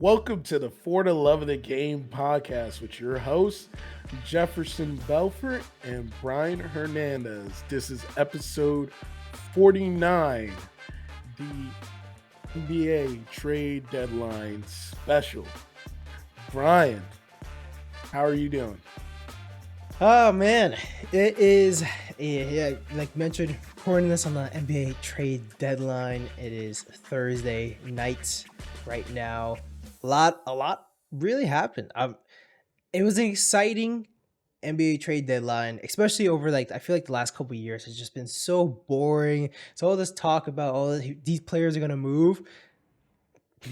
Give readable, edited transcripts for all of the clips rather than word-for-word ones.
Welcome to the For the Love of the Game podcast with your hosts, Jefferson Belfort and Brian Hernandez. This is episode 49, the NBA trade deadline special. Brian, how are you doing? Oh man, it is like mentioned, recording this on the NBA trade deadline. It is Thursday night right now. A lot really happened. It was an exciting NBA trade deadline, especially over I feel like the last couple of years has just been so boring. So all this talk about these players are gonna move,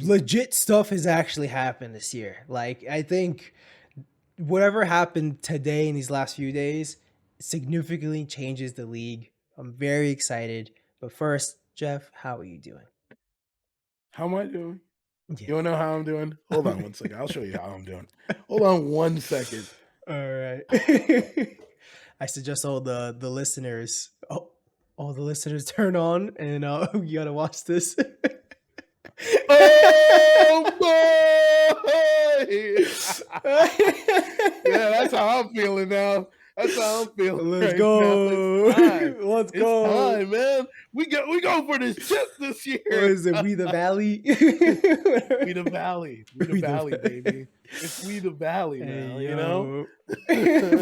legit stuff has actually happened this year. Like I think whatever happened today in these last few days significantly changes the league. I'm very excited. But first, Jeff, how are you doing? How am I doing? Yeah. You want to know how I'm doing? Hold on one second. I'll show you how I'm doing. Hold on 1 second. All right. I suggest all the listeners, all the listeners turn on and you gotta watch this. Oh boy! Yeah, that's how I'm feeling now. That's how I'm feeling Let's right now. go. It's time. Let's It's go. time, man. We go for this chip this What year. is it? We the Valley? We the Valley. We the Valley, baby. It's we the Valley now, Hey, you know?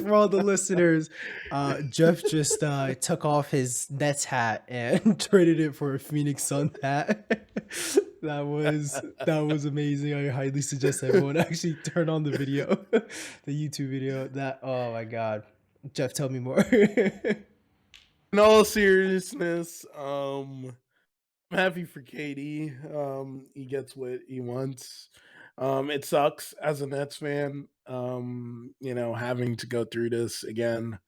For all the listeners, Jeff just took off his Nets hat and traded it for a Phoenix Sun hat. That was amazing. I highly suggest everyone actually turn on the video, the YouTube video. Oh my god, Jeff, tell me more. In all seriousness, I'm happy for KD. He gets what he wants. It sucks as a Nets fan, having to go through this again.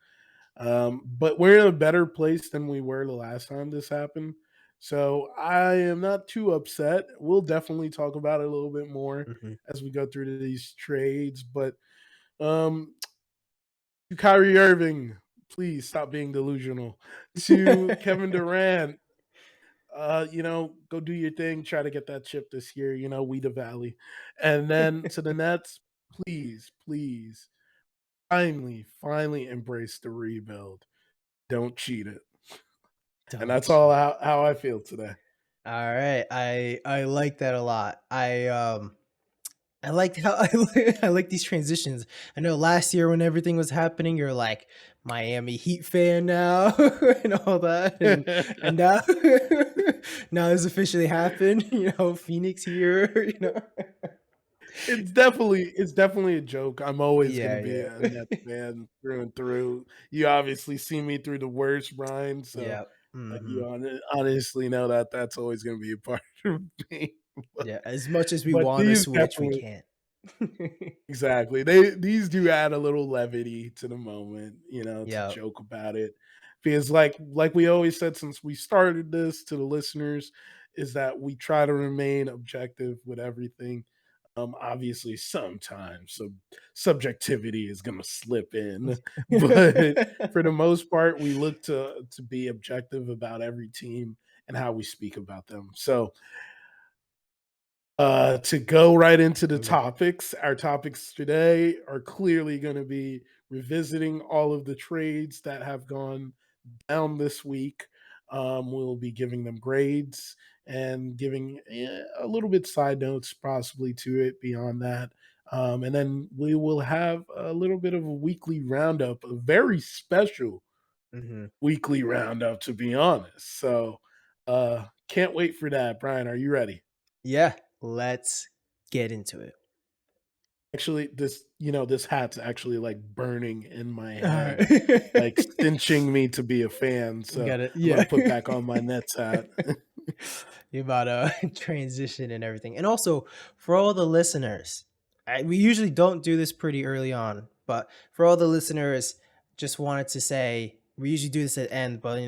But we're in a better place than we were the last time this happened. So I am not too upset. We'll definitely talk about it a little bit more Mhm. as we go through these trades. But um, to Kyrie Irving, please stop being delusional. To Kevin Durant, go do your thing, try to get that chip this year, we the Valley. And then to the Nets, please, finally embrace the rebuild. Don't cheat it. And Don't that's all cheat. how I feel today. All right, I like that a lot. I liked how I like these transitions. I know last year when everything was happening, you're like Miami Heat fan now and all that, and now now it's officially happened. Phoenix here. It's definitely a joke. I'm always gonna Yeah, be yeah, a Nets fan through and through. You obviously see me through the worst, Brian. So yeah. you Hmm. honestly know that that's always gonna be a part of me. but, Yeah. As much as we but want to these switch, we definitely can't. Exactly. These do add a little levity to the moment, to Yeah. joke about it. Because like we always said since we started this to the listeners, is that we try to remain objective with everything. Obviously sometimes subjectivity is gonna slip in, but for the most part, we look to be objective about every team and how we speak about them. So to go right into the Yeah. topics, our topics today are clearly going to be revisiting all of the trades that have gone down this week. We'll be giving them grades and giving a little bit side notes possibly to it beyond that. And then we will have a little bit of a weekly roundup, a very special Hmm. weekly roundup, to be honest. So can't wait for that. Brian, are you ready? Yeah. Let's get into it. Actually, this hat's actually like burning in my All head, like right. cinching me to be a fan. So Got it. I'm gonna Yeah. put back on my Nets hat. You about transition and everything. And also for all the listeners, we usually don't do this pretty early on, but for all the listeners, just wanted to say we usually do this at the end, but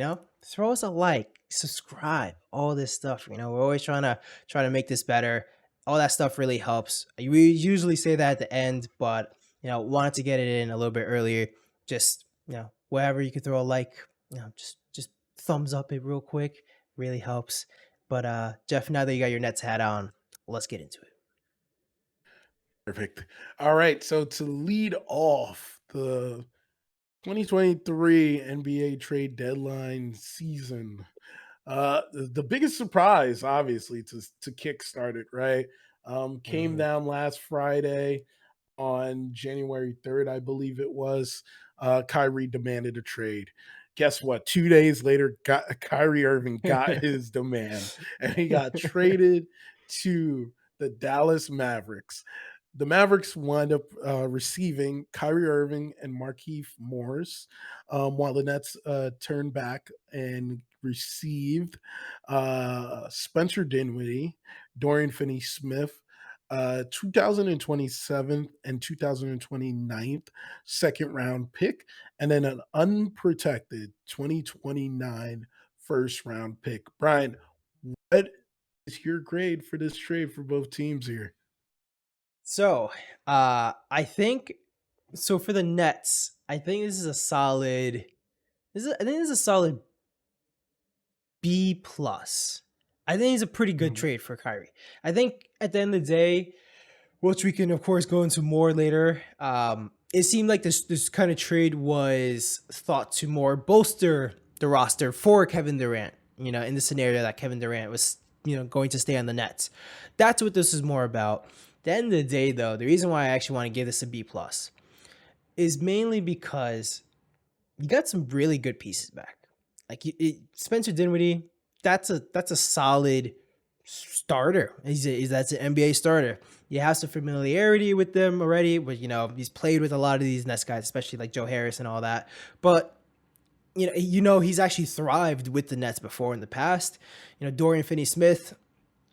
throw us a like, subscribe, all this stuff. We're always trying to make this better. All that stuff really helps. We usually say that at the end, but wanted to get it in a little bit earlier. Just wherever you could throw a like, just thumbs up it real quick, really helps. But Jeff, now that you got your Nets hat on, let's get into it. Perfect. All right. So to lead off the 2023 NBA trade deadline season, the biggest surprise, obviously, to kickstart it, right? Came Mhm. down last Friday on January 3rd, I believe it was. Kyrie demanded a trade. Guess what? 2 days later, Kyrie Irving got his demand, and he got traded to the Dallas Mavericks. The Mavericks wind up receiving Kyrie Irving and Markieff Morris, while the Nets turned back and received Spencer Dinwiddie, Dorian Finney-Smith, 2027 and 2029 second round pick, and then an unprotected 2029 first round pick. Brian, what is your grade for this trade for both teams here? So, I think so for the Nets, I think this is a solid. I think this is a solid B plus. I think it's a pretty good Mhm. trade for Kyrie. I think at the end of the day, which we can of course go into more later. It seemed like this kind of trade was thought to more bolster the roster for Kevin Durant. You know, in the scenario that Kevin Durant was going to stay on the Nets. That's what this is more about. At the end of the day, though, the reason why I actually want to give this a B plus is mainly because you got some really good pieces back. Like Spencer Dinwiddie, that's a solid starter. That's an NBA starter. You have some familiarity with them already. But he's played with a lot of these Nets guys, especially like Joe Harris and all that. But he's actually thrived with the Nets before in the past. Dorian Finney-Smith,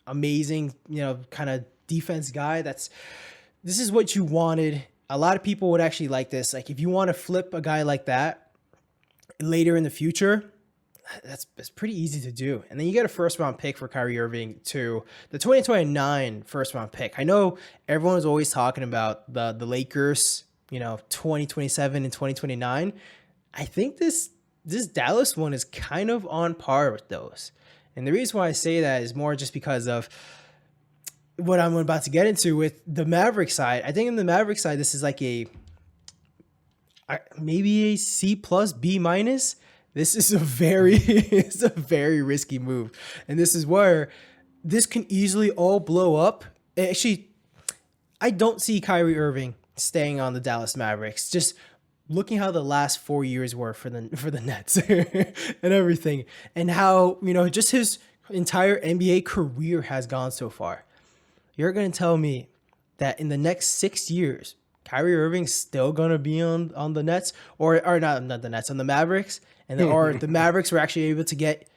amazing. Kind of defense guy. This is what you wanted. A lot of people would actually like this. Like if you want to flip a guy like that later in the future, that's pretty easy to do. And then you get a first round pick for Kyrie Irving to the 2029 first round pick. I know everyone's always talking about the Lakers, 2027 and 2029. I think this Dallas one is kind of on par with those. And the reason why I say that is more just because of what I'm about to get into with the Maverick side. I think in the Maverick side, this is like maybe a C plus B minus. This is a very it's a very risky move, and this is where this can easily all blow up. Actually, I don't see Kyrie Irving staying on the Dallas Mavericks. Just looking how the last 4 years were for the Nets and everything, and how just his entire NBA career has gone so far. You're gonna tell me that in the next 6 years, Kyrie Irving's still gonna be on the Nets, or not the Nets, on the Mavericks, and or the Mavericks were actually able to get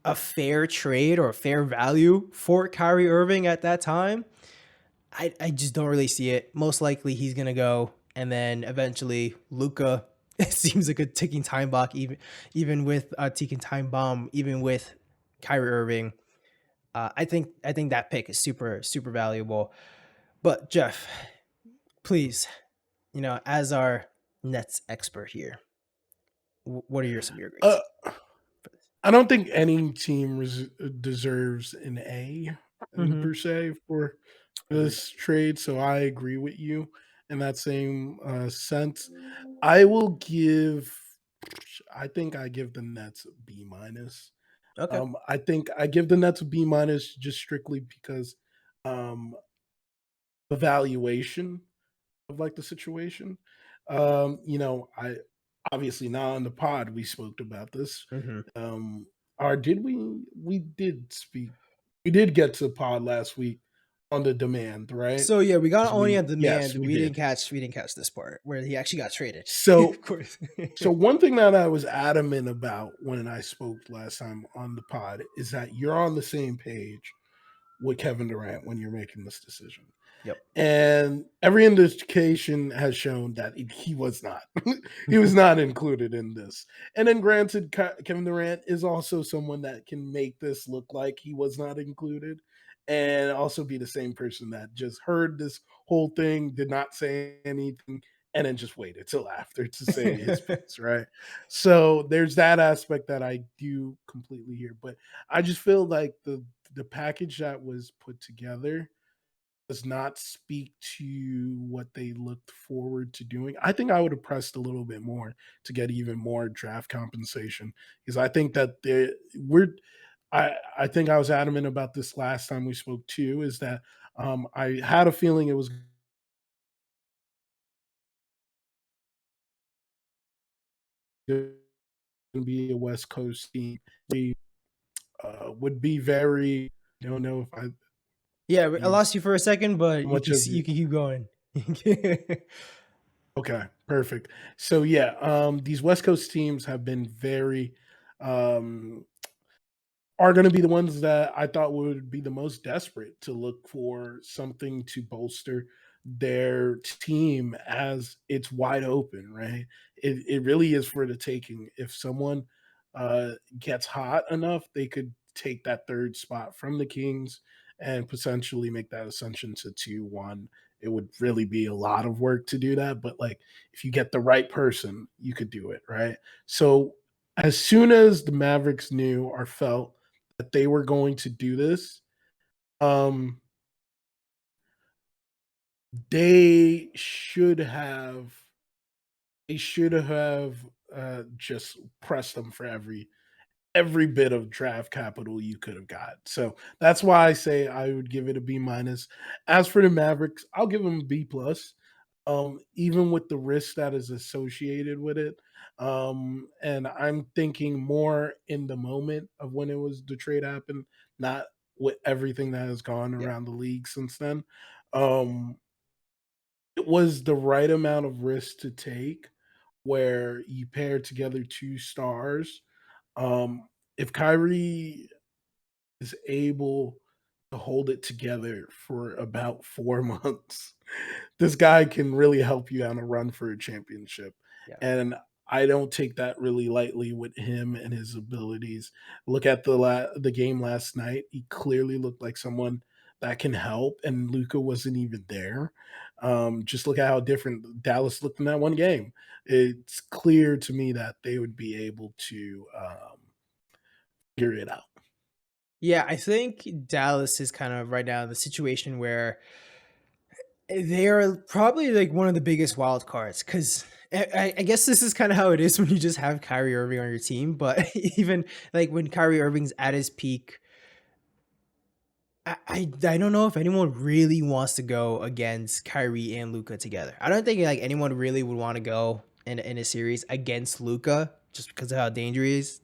a fair trade or a fair value for Kyrie Irving at that time. I just don't really see it. Most likely he's gonna go, and then eventually Luka. It seems like a ticking time bomb, even with a ticking time bomb, even with Kyrie Irving. I think that pick is super super valuable. But Jeff, please, as our Nets expert here, what are some of your uh, grades for this? I don't think any team deserves an A Mm-hmm. per se for Agreed. this trade, so I agree with you in that same sense. I will give. I think I give the Nets a B minus. Okay. I think I give the Nets a B minus just strictly because um, evaluation of like the situation. I obviously not on the pod we spoke about this. Mm-hmm. Um, or did we? We did speak. We did get to the pod last week on the demand, right? So yeah, we got 'Cause only on yes, demand. we We didn't did. catch this part where he actually got traded. So Of course. So one thing that I was adamant about when I spoke last time on the pod is that you're on the same page with Kevin Durant when you're making this decision. Yep. And every indication has shown that he was not. He was not included in this. And then, granted, Kevin Durant is also someone that can make this look like he was not included, and also be the same person that just heard this whole thing, did not say anything, and then just waited till after to say his piece, right? So there's that aspect that I do completely hear, but I just feel like the package that was put together does not speak to what they looked forward to doing. I think I would have pressed a little bit more to get even more draft compensation because I think that we're. I think I was adamant about this last time we spoke too. Is that I had a feeling it was going to be a West Coast team. They would be very. I don't know if I Yeah, I these lost you for a second, but much of you you. can keep going. Okay, perfect. So yeah, these West Coast teams have been very um, are going to be the ones that I thought would be the most desperate to look for something to bolster their team as it's wide open, right? It really is for the taking. If someone gets hot enough, they could take that third spot from the Kings and potentially make that ascension to 2-1. It would really be a lot of work to do that, but like if you get the right person, you could do it, right? So as soon as the Mavericks knew or felt that they were going to do this, um, they should have they should have just pressed them for every bit of draft capital you could have got. So that's why I say I would give it a B minus. As for the Mavericks, I'll give them a B plus. Even with the risk that is associated with it. And I'm thinking more in the moment of when it was the trade happened, not with everything that has gone Yeah. around the league since then. Um, it was the right amount of risk to take where you pair together two stars. If Kyrie is able to hold it together for about 4 months, this guy can really help you on a run for a championship. Yeah. And I don't take that really lightly with him and his abilities. Look at the game last night. He clearly looked like someone that can help, and Luca wasn't even there. Just look at how different Dallas looked in that one game. It's clear to me that they would be able to figure it out. Yeah, I think Dallas is kind of right now in the situation where they're probably like one of the biggest wild cards because I guess this is kind of how it is when you just have Kyrie Irving on your team. But even like when Kyrie Irving's at his peak, I don't know if anyone really wants to go against Kyrie and Luca together. I don't think like anyone really would want to go in a series against Luca just because of how dangerous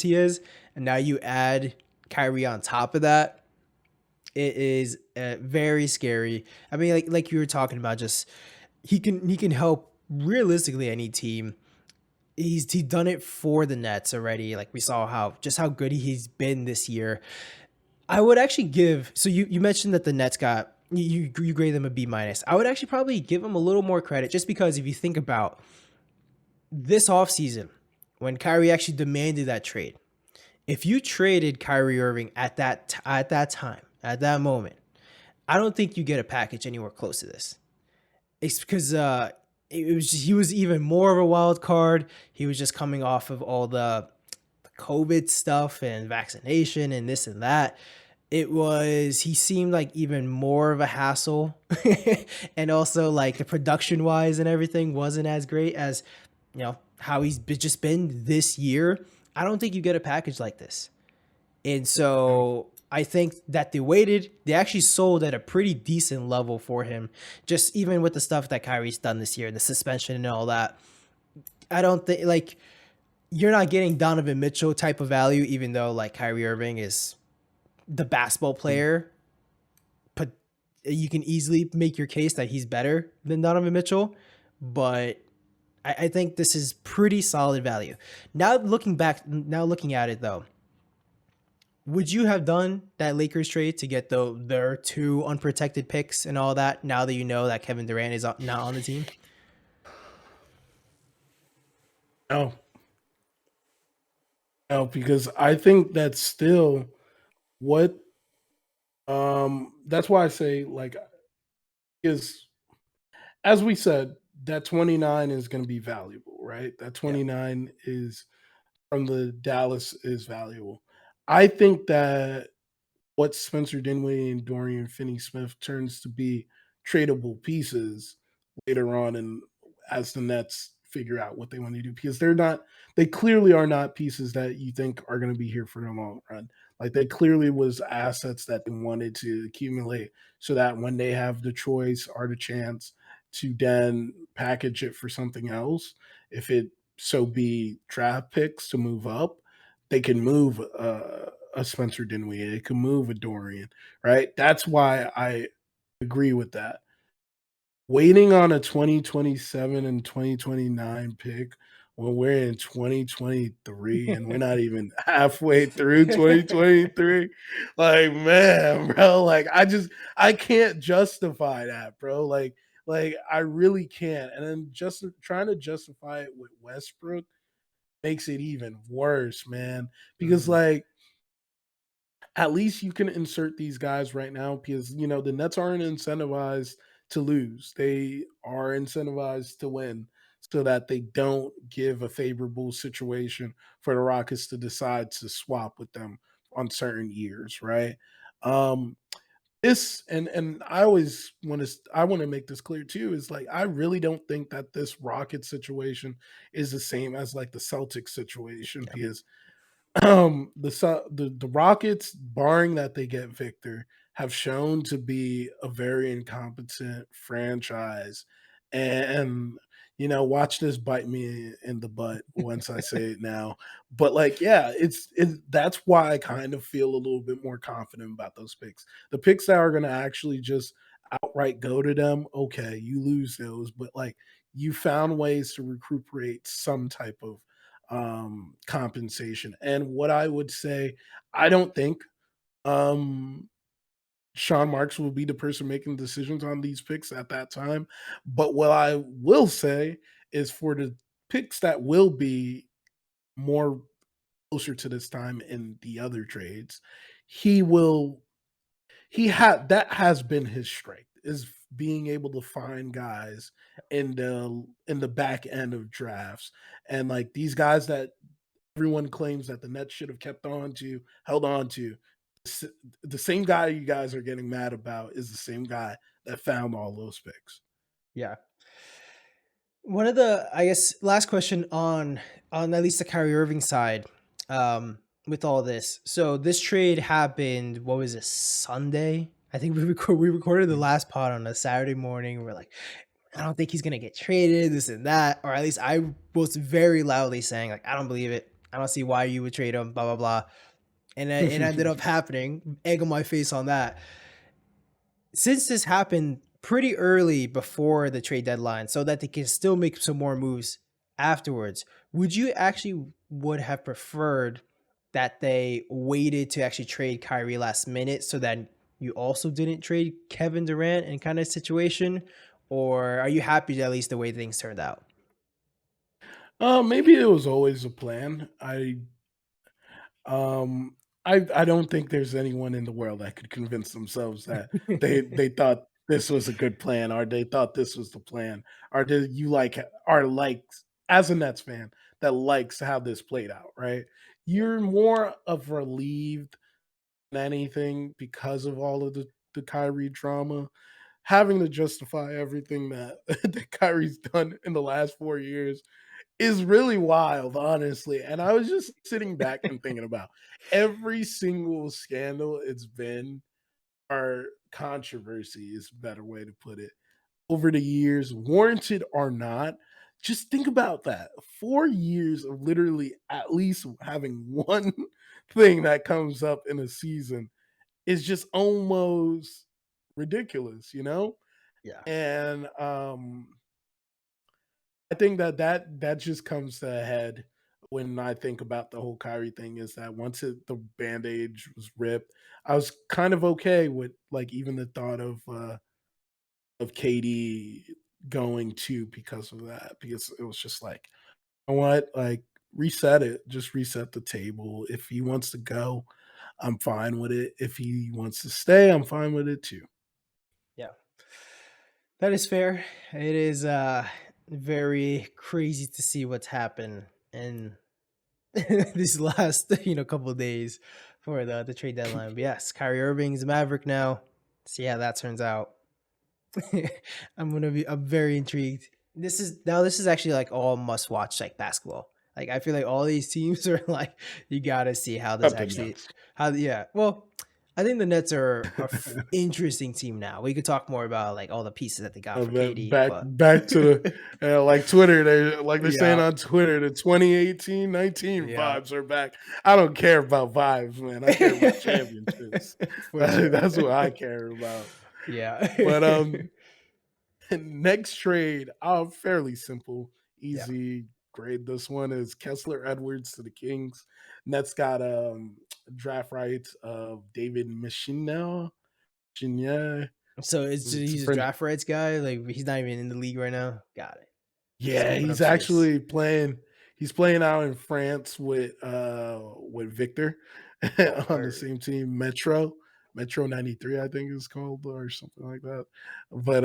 he is. And now you add Kyrie on top of that. It is very scary. I mean, like you were talking about, just he can help realistically any team. He's done it for the Nets already. Like we saw how good he's been this year. I would actually give. So you mentioned that the Nets got you grade them a B minus. I would actually probably give them a little more credit just because if you think about this offseason when Kyrie actually demanded that trade, if you traded Kyrie Irving at that time at that moment, I don't think you get a package anywhere close to this. It's because he was even more of a wild card. He was just coming off of all the COVID stuff and vaccination and this and that. He seemed like even more of a hassle. And also like the production wise and everything wasn't as great as how just been this year. I don't think you get a package like this. And so I think that they actually sold at a pretty decent level for him, just even with the stuff that Kyrie's done this year, the suspension and all that. I don't think like you're not getting Donovan Mitchell type of value, even though like Kyrie Irving is the basketball player, but you can easily make your case that he's better than Donovan Mitchell. But I think this is pretty solid value. Now looking at it though, would you have done that Lakers trade to get their two unprotected picks and all that? Now that you know that Kevin Durant is not on the team. No, no, because I think that's still what that's why I say like is as we said, that 29 is going to be valuable, right? That Yeah. 29 is from the Dallas is valuable. I think that what Spencer Dinwiddie and Dorian Finney-Smith turns to be tradable pieces later on, and as the Nets figure out what they want to do, because they clearly are not pieces that you think are going to be here for the long run. Like, they clearly was assets that they wanted to accumulate so that when they have the choice or the chance to then package it for something else, if it so be draft picks to move up, they can move a Spencer Dinwiddie, they can move a Dorian, right? That's why I agree with that. Waiting on a 2027 and 2029 pick when we're in 2023 and we're not even halfway through 2023, like, man, bro, like, I can't justify that, bro. Like I really can't. And then just trying to justify it with Westbrook makes it even worse, man. Because Mhm. like at least you can insert these guys right now because the Nets aren't incentivized to lose. They are incentivized to win so that they don't give a favorable situation for the Rockets to decide to swap with them on certain years, right? Um this and I want to make this clear too is like I really don't think that this Rocket situation is the same as like the Celtics situation Yeah. because the Rockets, barring that they get Victor, have shown to be a very incompetent franchise, and watch this bite me in the butt once I say it now. But like, yeah, that's why I kind of feel a little bit more confident about those picks. The picks that are going to actually just outright go to them, okay, you lose those, but like you found ways to recuperate some type of compensation. And what I would say, I don't think um, Sean Marks will be the person making decisions on these picks at that time. But what I will say is for the picks that will be more closer to this time in the other trades, he will that has been his strength is being able to find guys in the back end of drafts and like these guys that everyone claims that the Nets should have held on to. The same guy you guys are getting mad about is the same guy that found all those picks. Yeah. One of the, I guess, last question on at least the Kyrie Irving side, with all this. So this trade happened. What was it? Sunday. I think we recorded the Mhm. last pod on a Saturday morning. We're like, I don't think he's gonna get traded. This and that, or at least I was very loudly saying like, I don't believe it. I don't see why you would trade him. Blah blah blah. And it ended up happening. Egg on my face on that. Since this happened pretty early before the trade deadline so that they can still make some more moves afterwards, would you actually would have preferred that they waited to actually trade Kyrie last minute so that you also didn't trade Kevin Durant in kind of situation? Or are you happy at least the way things turned out? Maybe it was always a plan. Um, I don't think there's anyone in the world that could convince themselves that they thought this was a good plan, or they thought this was the plan, or did you are like as a Nets fan that likes how this played out, right? You're more of relieved than anything because of all of the Kyrie drama, having to justify everything that that Kyrie's done in the last 4 years is really wild, honestly. And I was just sitting back and thinking about every single scandal it's been, or controversy is a better way to put it, over the years, warranted or not. Just think about that. 4 years of literally at least having one thing that comes up in a season is just almost ridiculous. Yeah. And I think that just comes to a head when I think about the whole Kyrie thing is that once the bandage was ripped, I was kind of okay with like even the thought of KD going too because of that. Because it was just like, you know what? Like reset it. Just reset the table. If he wants to go, I'm fine with it. If he wants to stay, I'm fine with it too. Yeah. That is fair. It is very crazy to see what's happened in these last couple of days. for the trade deadline. But yes, Kyrie Irving's a Maverick now. See how that turns out. I'm very intrigued. This is actually like all must watch like basketball. Like I feel like all these teams are like you gotta see how this Up the actually Nets. how yeah. Well, I think the Nets are interesting team now. We could talk more about like all the pieces that they got for KD, but Back to the like Twitter. They're saying yeah, on Twitter the 2018-19 yeah, vibes are back. I don't care about vibes, man. I care about championships. for sure. That's what I care about. Yeah. But next trade, fairly simple, Yeah. easy grade. This one is Kessler Edwards to the Kings. Nets got draft rights of David Machina. So it's It's a he's a French. draft rights guy. Like he's not even in the league right now. Got it. Yeah, Skipping he's upstairs. actually playing. He's playing out in France with Victor on the Word. same team, Metro 93, I think it's called, or something like that. But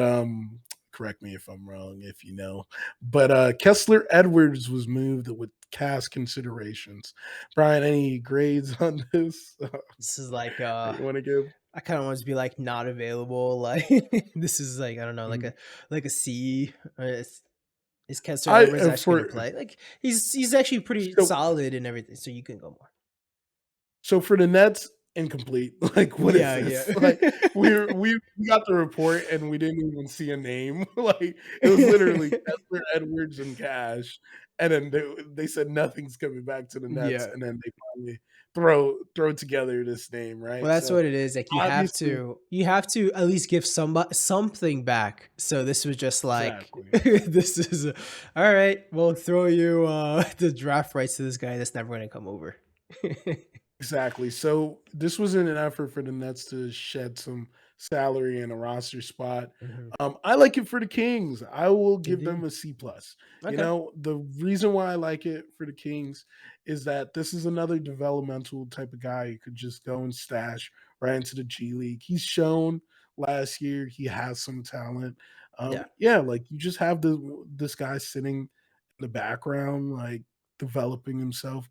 correct me if I'm wrong, if you know. But Kessler Edwards was moved with cast considerations. Brian, any grades on this This is like that you want to give? I kind of want to be like not available. Like this is like I don't know, Mhm. like a C. Is Kessler I Edwards actually gonna for play? Like he's actually pretty so solid and everything. So you can go more. So for the Nets, incomplete. Like, what is Yeah, yeah, this? Like, we got the report and we didn't even see a name. Like, it was literally Kessler, Edwards, and Cash, and then they said nothing's coming back to the Nets, yeah. and then they finally throw together this name, Well, right? that's So what it is. Like obviously, you have to at least give something back. So this was just like exactly. this is all right. We'll throw you the draft rights to this guy that's never going to come over. Exactly. So this was in an effort for the Nets to shed some salary and a roster spot. Mhm. I like it for the Kings. I will give them Indeed. a C plus. You Okay. know, the reason why I like it for the Kings is that this is another developmental type of guy you could just go and stash right into the G League. He's shown last year he has some talent. Yeah. Yeah, like you just have this guy sitting in the background, like developing himself.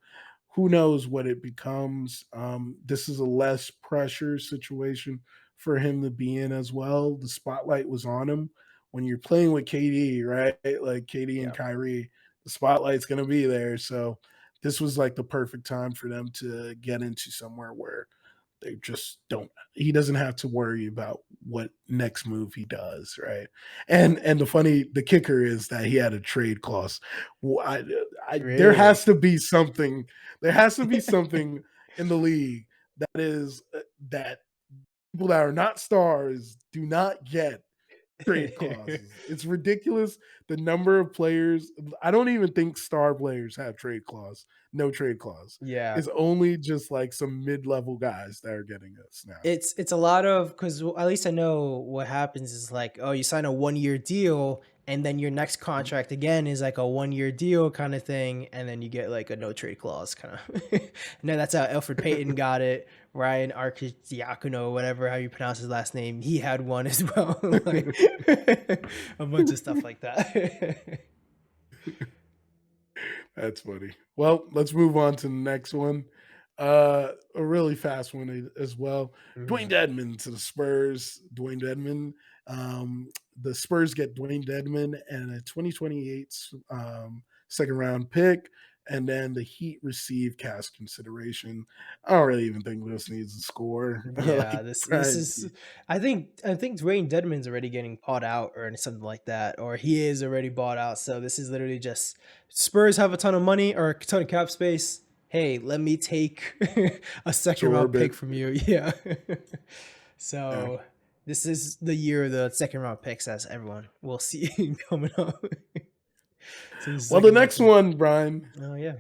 Who knows what it becomes? This is a less pressure situation for him to be in as well. The spotlight was on him when you're playing with KD, right? Like KD and Yeah. Kyrie, the spotlight's going to be there. So this was like the perfect time for them to get into somewhere where they just don't. He doesn't have to worry about what next move he does, right? And the kicker is that he had a trade clause. There Really? has to be something. There has to be something in the league that is that people that are not stars do not get trade clauses. It's ridiculous the number of players. I don't even think star players have trade clause. No trade clause. Yeah. It's only just like some mid-level guys that are getting us now. It's a lot of because at least I know what happens is like, oh, you sign a 1 year deal and then your next Mhm. contract again is like a 1 year deal kind of thing, and then you get like a no trade clause kind of. And then that's how Alfred Payton got it. Ryan Arcidiacono, whatever how you pronounce his last name, he had one as well. Like a bunch of stuff like that. That's funny. Well, let's move on to the next one. A really fast one as well. Dwayne Mhm. Dedman to the Spurs. Dwayne Dedman. The Spurs get Dwayne Dedman and a 2028 second round pick. And then the Heat receive cash consideration. I don't really even think this needs a score. Yeah, Like this Brian, is I think Dwayne Dedman's already getting bought out or something like that, or he is already bought out. So this is literally just Spurs have a ton of money or a ton of cap space. Hey, let me take a second round absorb pick it. from you. Yeah. Yeah. So this is the year of the second round picks, as everyone will see coming up. So this is Well, the second round next pick. one, Brian. Oh yeah.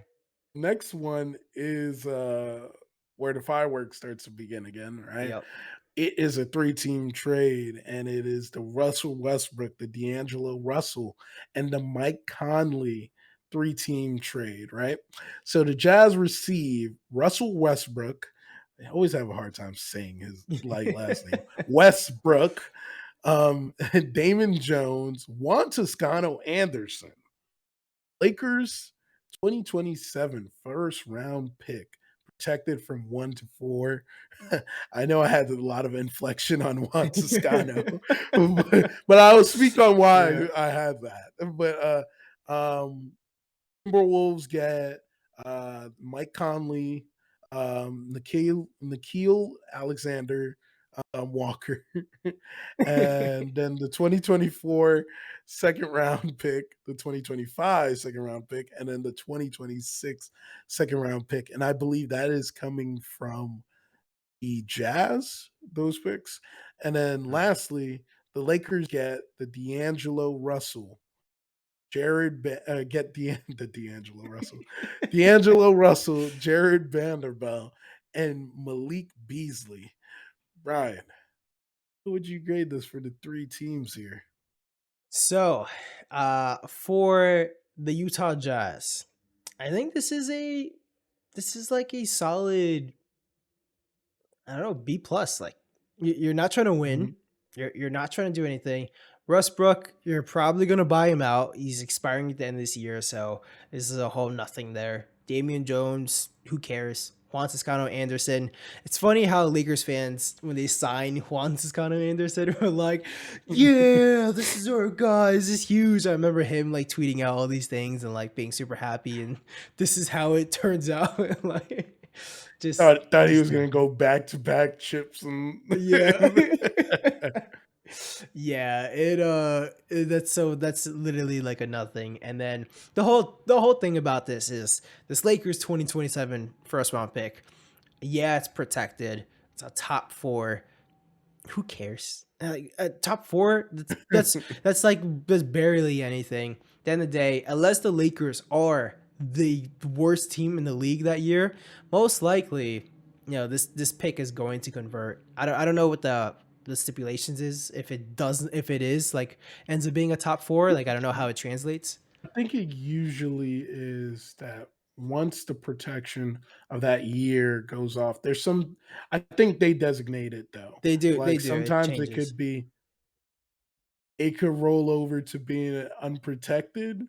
Next one is where the fireworks starts to begin again, right? Yep. It is a three-team trade, and it is the Russell Westbrook, the D'Angelo Russell, and the Mike Conley three-team trade, right? So the Jazz receive Russell Westbrook. I always have a hard time saying his like last name. Westbrook, Damon Jones, Juan Toscano Anderson. Lakers 2027 first round pick protected from 1 to 4. I know I had a lot of inflection on Juan Toscano, but I will speak on Yeah. why I had that. But Timberwolves get Mike Conley, Nikhil Alexander Walker, and then the 2024 second round pick, the 2025 second round pick, and then the 2026 second round pick. And I believe that is coming from the Jazz, those picks. And then lastly, the Lakers get the D'Angelo Russell the D'Angelo Russell, Jared Vanderbilt, and Malik Beasley. Brian, who would you grade this for the three teams here? So, for the Utah Jazz, I think this is like a solid, I don't know, B plus. Like you're not trying to Mhm. win. You're not trying to do anything. Westbrook, you're probably gonna buy him out. He's expiring at the end of this year, so this is a whole nothing there. Damian Jones, who cares? Juan Toscano Anderson. It's funny how Lakers fans, when they sign Juan Toscano Anderson, are like, "Yeah, this is our guy. This is huge." I remember him like tweeting out all these things and like being super happy, and this is how it turns out. Like, just, Thought he just was gonna go back to back chips and yeah. Yeah, that's literally like a nothing. And then the whole thing about this is this Lakers 2027 first round pick. Yeah, it's protected. It's a top 4. Who cares? Top 4, that's like that's barely anything. At the end of the day, unless the Lakers are the worst team in the league that year, most likely, this pick is going to convert. I don't know what the stipulations is, if it is like ends up being a top 4. Like I don't know how it translates. I think it usually is that once the protection of that year goes off, there's some. I think they designate it though. They Like do, it sometimes changes. it could roll over to being unprotected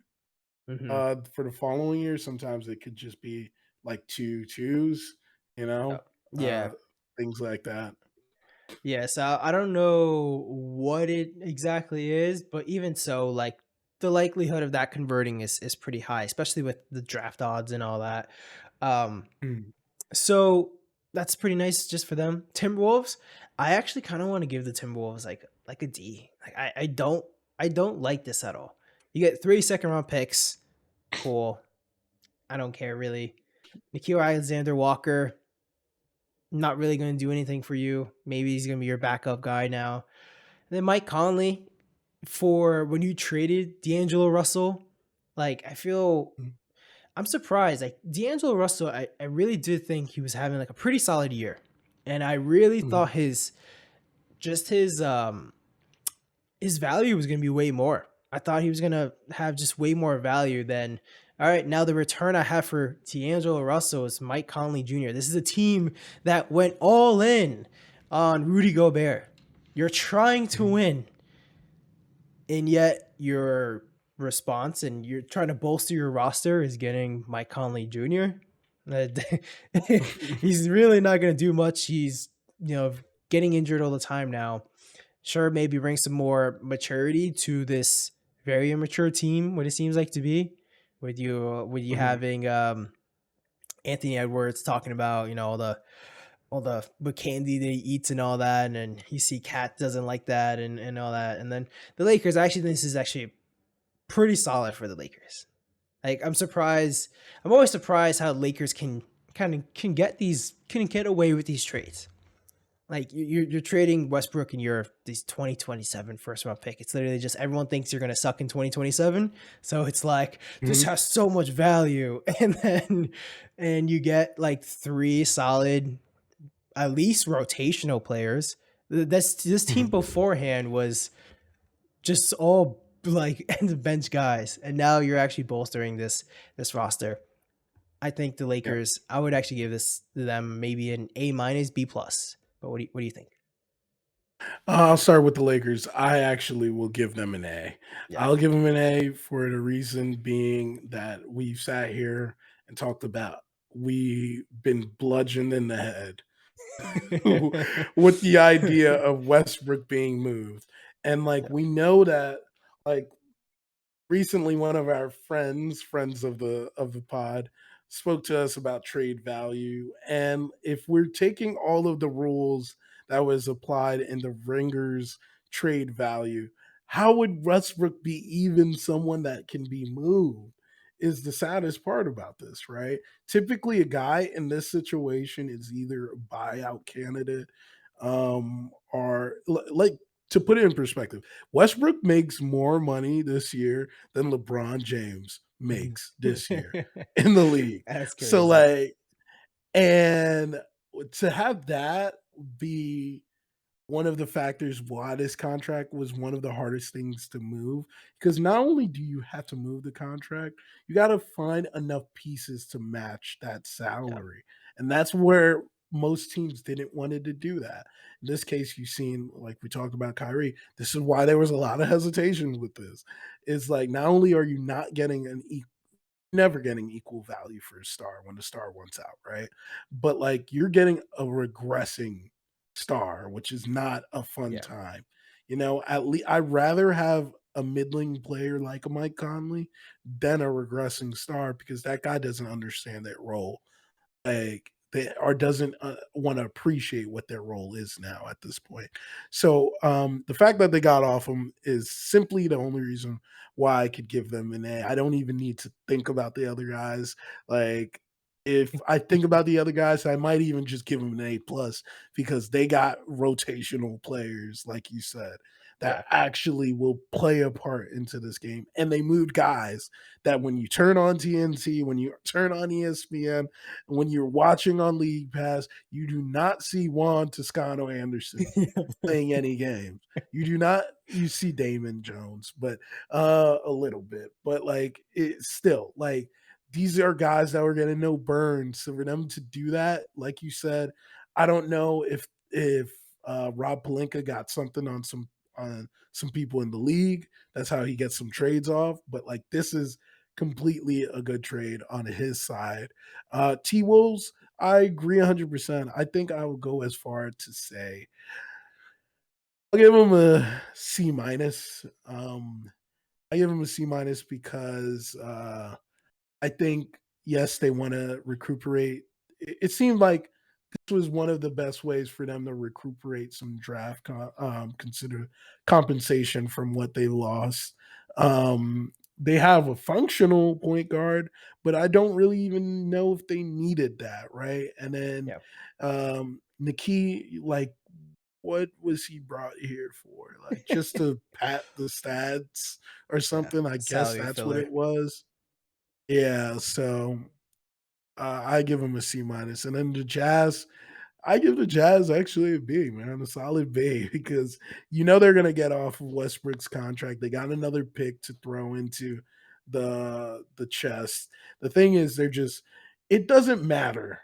Hmm. for the following year. Sometimes it could just be like two twos, you know, uh, Yeah. things like that. Yeah, so I don't know what it exactly is, but even so, like the likelihood of that converting is pretty high, especially with the draft odds and all that. Um, Mm, so that's pretty nice just for them. Timberwolves, I actually kind of want to give the Timberwolves like a D. Like I don't like this at all. You get 3 second round picks, cool. I don't care really. Nikhil Alexander Walker, not really going to do anything for you. Maybe he's going to be your backup guy now. And then Mike Conley, for when you traded D'Angelo Russell, like I feel mm, I'm surprised. Like D'Angelo Russell, I really did think he was having like a pretty solid year. And I really mm, thought just his value was gonna be way more. I thought he was gonna have just way more value than, all right, now the return I have for D'Angelo Russell is Mike Conley Jr. This is a team that went all in on Rudy Gobert. You're trying to mm. win, and yet your response and you're trying to bolster your roster is getting Mike Conley Jr. He's really not going to do much. He's, getting injured all the time now. Sure, maybe bring some more maturity to this very immature team, what it seems like to be, with you Mhm, having Anthony Edwards talking about, all the candy that he eats and all that, and then you see Cat doesn't like that and all that. And then the Lakers, I actually think this is actually pretty solid for the Lakers. Like I'm surprised. I'm always surprised how Lakers can get away with these trades. Like you're trading Westbrook and you're these 2027 first round pick. It's literally just everyone thinks you're gonna suck in 2027. So it's like this mhm, has so much value. And you get like 3 solid, at least rotational players. This team mhm. beforehand was just all like end of bench guys, and now you're actually bolstering this roster. I think the Yeah. Lakers. I would actually give this to them maybe an A minus B plus. But what do you think? I'll start with the Lakers. I actually will give them an A. Yeah. I'll give them an A for the reason being that we've sat here and talked about we been bludgeoned in the head with the idea of Westbrook being moved. And like we know that like recently one of our friends of the pod spoke to us about trade value, and if we're taking all of the rules that was applied in the Ringers trade value, how would Westbrook be even someone that can be moved is the saddest part about this, right? Typically a guy in this situation is either a buyout candidate, or like, to put it in perspective, Westbrook makes more money this year than LeBron James makes this year in the league. That's So crazy. like, and to have that be one of the factors why this contract was one of the hardest things to move, because not only do you have to move the contract, you got to find enough pieces to match that Yeah. salary. And that's where most teams didn't wanted to do that. In this case, you've seen, like we talked about Kyrie, this is why there was a lot of hesitation with this. It's like not only are you not getting an never getting equal value for a star when the star wants out, right? But like you're getting a regressing star, which is not a fun Yeah. time. You know, at least I'd rather have a middling player like a Mike Conley than a regressing star because that guy doesn't understand that role, like they or doesn't want to appreciate what their role is now at this point. So the fact that they got off him is simply the only reason why I could give them an A. I don't even need to think about the other guys. Like if I think about the other guys, I might even just give them an A plus because they got rotational players, like you said, Yeah. that actually will play a part into this game. And they moved guys that when you turn on TNT, when you turn on ESPN, when you're watching on League Pass, you do not see Juan Toscano Anderson playing any games. You do not you see Damon Jones, but a little bit. But like it's still like these are guys that were getting no burns. So for them to do that, like you said, I don't know if Rob Palenka got something on some people in the league. That's how he gets some trades off. But like this is completely a good trade on his side. T Wolves, I agree 100%. I think I would go as far to say I'll give him a C minus. I give him a C minus because I think yes, they want to recuperate. It seemed like this was one of the best ways for them to recuperate some consider compensation from what they lost. They have a functional point guard, but I don't really even know if they needed that, right? And then Yeah. Niki, like what was he brought here for? Like just to pat the stats or Yeah. something? I guess Salary that's what filler. it was. Yeah, so I give him a C minus, and then the Jazz, I give the Jazz actually a B, man, a solid B because you know they're gonna get off of Westbrook's contract. They got another pick to throw into the chest. The thing is, they're just it doesn't matter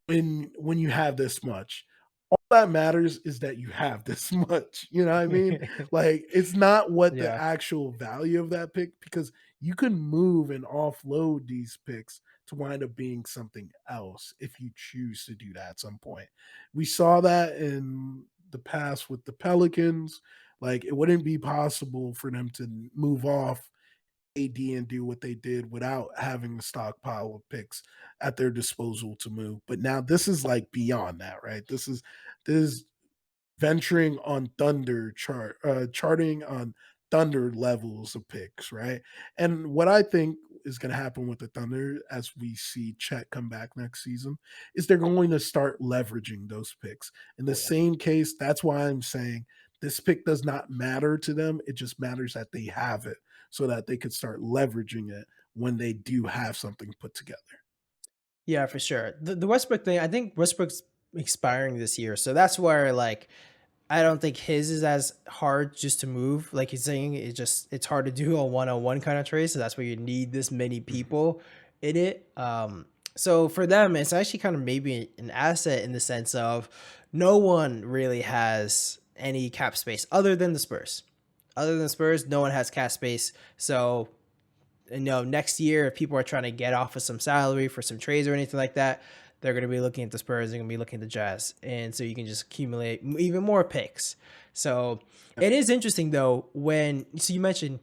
when you have this much. All that matters is that you have this much. You know what I mean? Like it's not what the Yeah. actual value of that pick because you can move and offload these picks to wind up being something else if you choose to do that at some point. We saw that in the past with the Pelicans. Like it wouldn't be possible for them to move off AD and do what they did without having a stockpile of picks at their disposal to move. But now this is like beyond that, right? This is venturing on charting on Thunder levels of picks, right? And what I think is going to happen with the Thunder as we see Chet come back next season is they're going to start leveraging those picks. In the Oh yeah. same case, that's why I'm saying this pick does not matter to them. It just matters that they have it so that they could start leveraging it when they do have something put together. Yeah, for sure. The Westbrook thing, I think Westbrook's expiring this year. So that's where like I don't think his is as hard just to move. Like he's saying, it's hard to do a one-on-one kind of trade. So that's where you need this many Mhm. people in it. So for them, it's actually kind of maybe an asset in the sense of no one really has any cap space other than the Spurs. Other than the Spurs, no one has cap space. So next year, if people are trying to get off of some salary for some trades or anything like that, they're going to be looking at the Spurs. They're going to be looking at the Jazz, and so you can just accumulate even more picks. So it is interesting though so you mentioned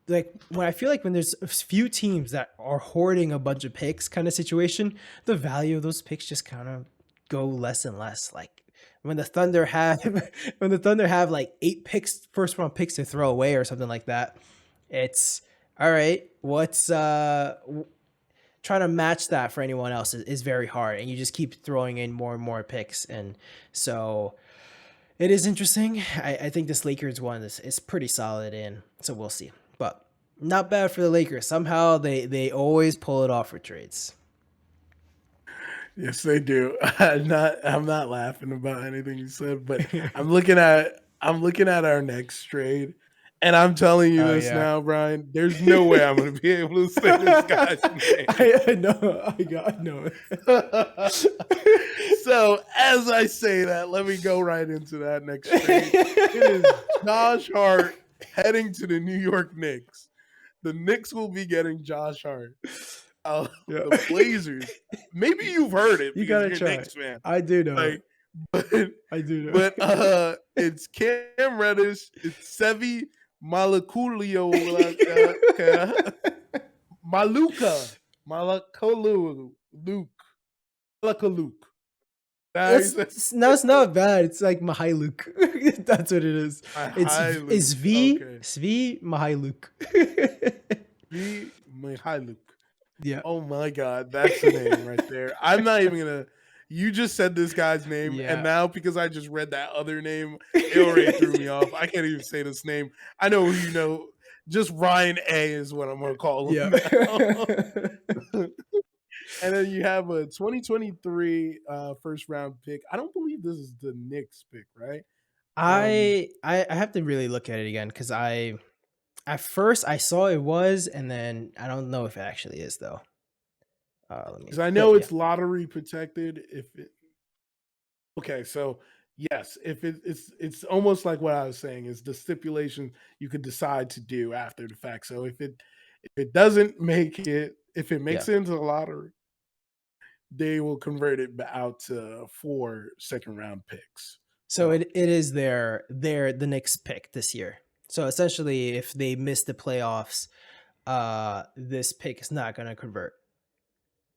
like when I feel like when there's a few teams that are hoarding a bunch of picks kind of situation, the value of those picks just kind of go less and less. Like when the Thunder have when the Thunder have like 8 picks, first round picks to throw away or something like that, it's all right. What's trying to match that for anyone else is very hard, and you just keep throwing in more and more picks, and so it is interesting. I think this Lakers one is pretty solid, and so we'll see. But not bad for the Lakers. Somehow they always pull it off for trades. Yes, they do. I'm not laughing about anything you said, but I'm looking at our next trade, and I'm telling you Oh this yeah. now, Brian. There's no way I'm going to be able to say this guy's name. I know. I know. So as I say that, let me go right into that next trade. It is Josh Hart heading to the New York Knicks. The Knicks will be getting Josh Hart. Yeah. The Blazers. Maybe you've heard it You because gotta you're a try. Knicks fan. I do know. Like, but I do know. it's Cam Reddish, it's Sevi Malakulio, Malakolu, Luke, Malakaluk. No, it's not bad. It's like Mihailuk. That's what it is. It's Svi Mihailuk. Mihailuk. Yeah. Oh my God, that's the name right there. I'm not even gonna. You just said this guy's name, Yeah. and now because I just read that other name, it already threw me off. I can't even say this name. I know who you know. Just Ryan A is what I'm gonna call him now. And then you have a 2023 first round pick. I don't believe this is the Knicks pick, right? I have to really look at it again because at first I saw it was, and then I don't know if it actually is though. Let me. Because I Yeah, know yeah, it's lottery protected. Okay, so yes, if it's almost like what I was saying is the stipulation you could decide to do after the fact. So if it doesn't make it, if it yeah. makes it into the lottery, they will convert it out to 4 second round picks. So So it is the Knicks pick this year. So essentially, if they miss the playoffs, this pick is not going to convert.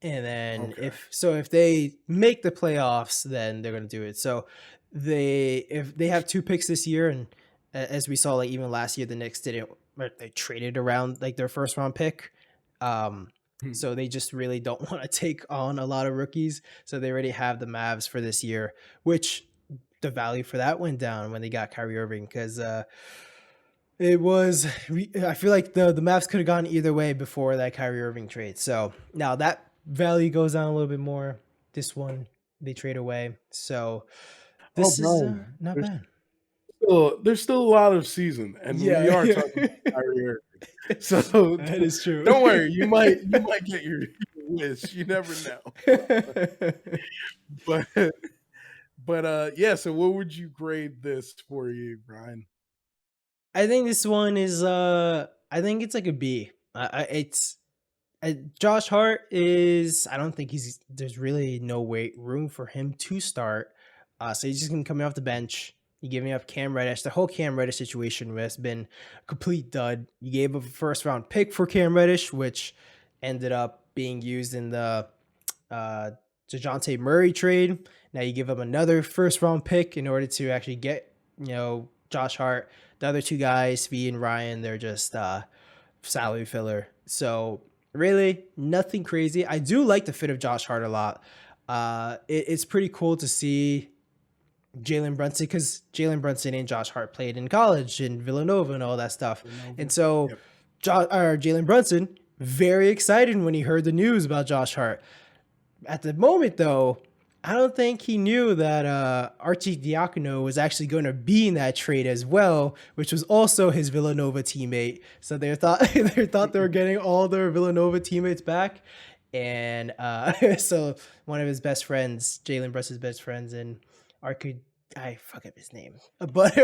And then okay, if they make the playoffs, then they're gonna do it. So if they have 2 picks this year, and as we saw, like even last year, the Knicks didn't, or they traded around like their first round pick. Um, Hmm. so they just really don't want to take on a lot of rookies. So they already have the Mavs for this year, which the value for that went down when they got Kyrie Irving because it was. I feel like the Mavs could have gone either way before that Kyrie Irving trade. So now that value goes down a little bit more. This one they trade away. So Oh, this is Brian, not there's bad. there's still a lot of season, and we Yeah, are yeah. talking about Kyrie Irving. So That is true. don't worry, you might get your wish. You never know. But yeah. So what would you grade this for you, Brian? I think this one is I think it's like a B. It's Josh Hart is, I don't think there's really no room for him to start. So he's just gonna come off the bench. You giving up Cam Reddish. The whole Cam Reddish situation has been a complete dud. You gave up a first round pick for Cam Reddish, which ended up being used in the uh DeJounte Murray trade. Now you give up another first round pick in order to actually get, Josh Hart. The other 2 guys, V and Ryan, they're just salary filler. So really nothing crazy. I do like the fit of Josh Hart a lot. It's pretty cool to see Jalen Brunson because Jalen Brunson and Josh Hart played in college in Villanova and all that stuff. And so Yep. Jalen Brunson very excited when he heard the news about Josh Hart. At the moment, though, I don't think he knew that Archie Diacono was actually going to be in that trade as well, which was also his Villanova teammate. So they thought they were getting all their Villanova teammates back, and so one of his best friends, Jalen Brunson's best friends, and Archie I fuck up his name, but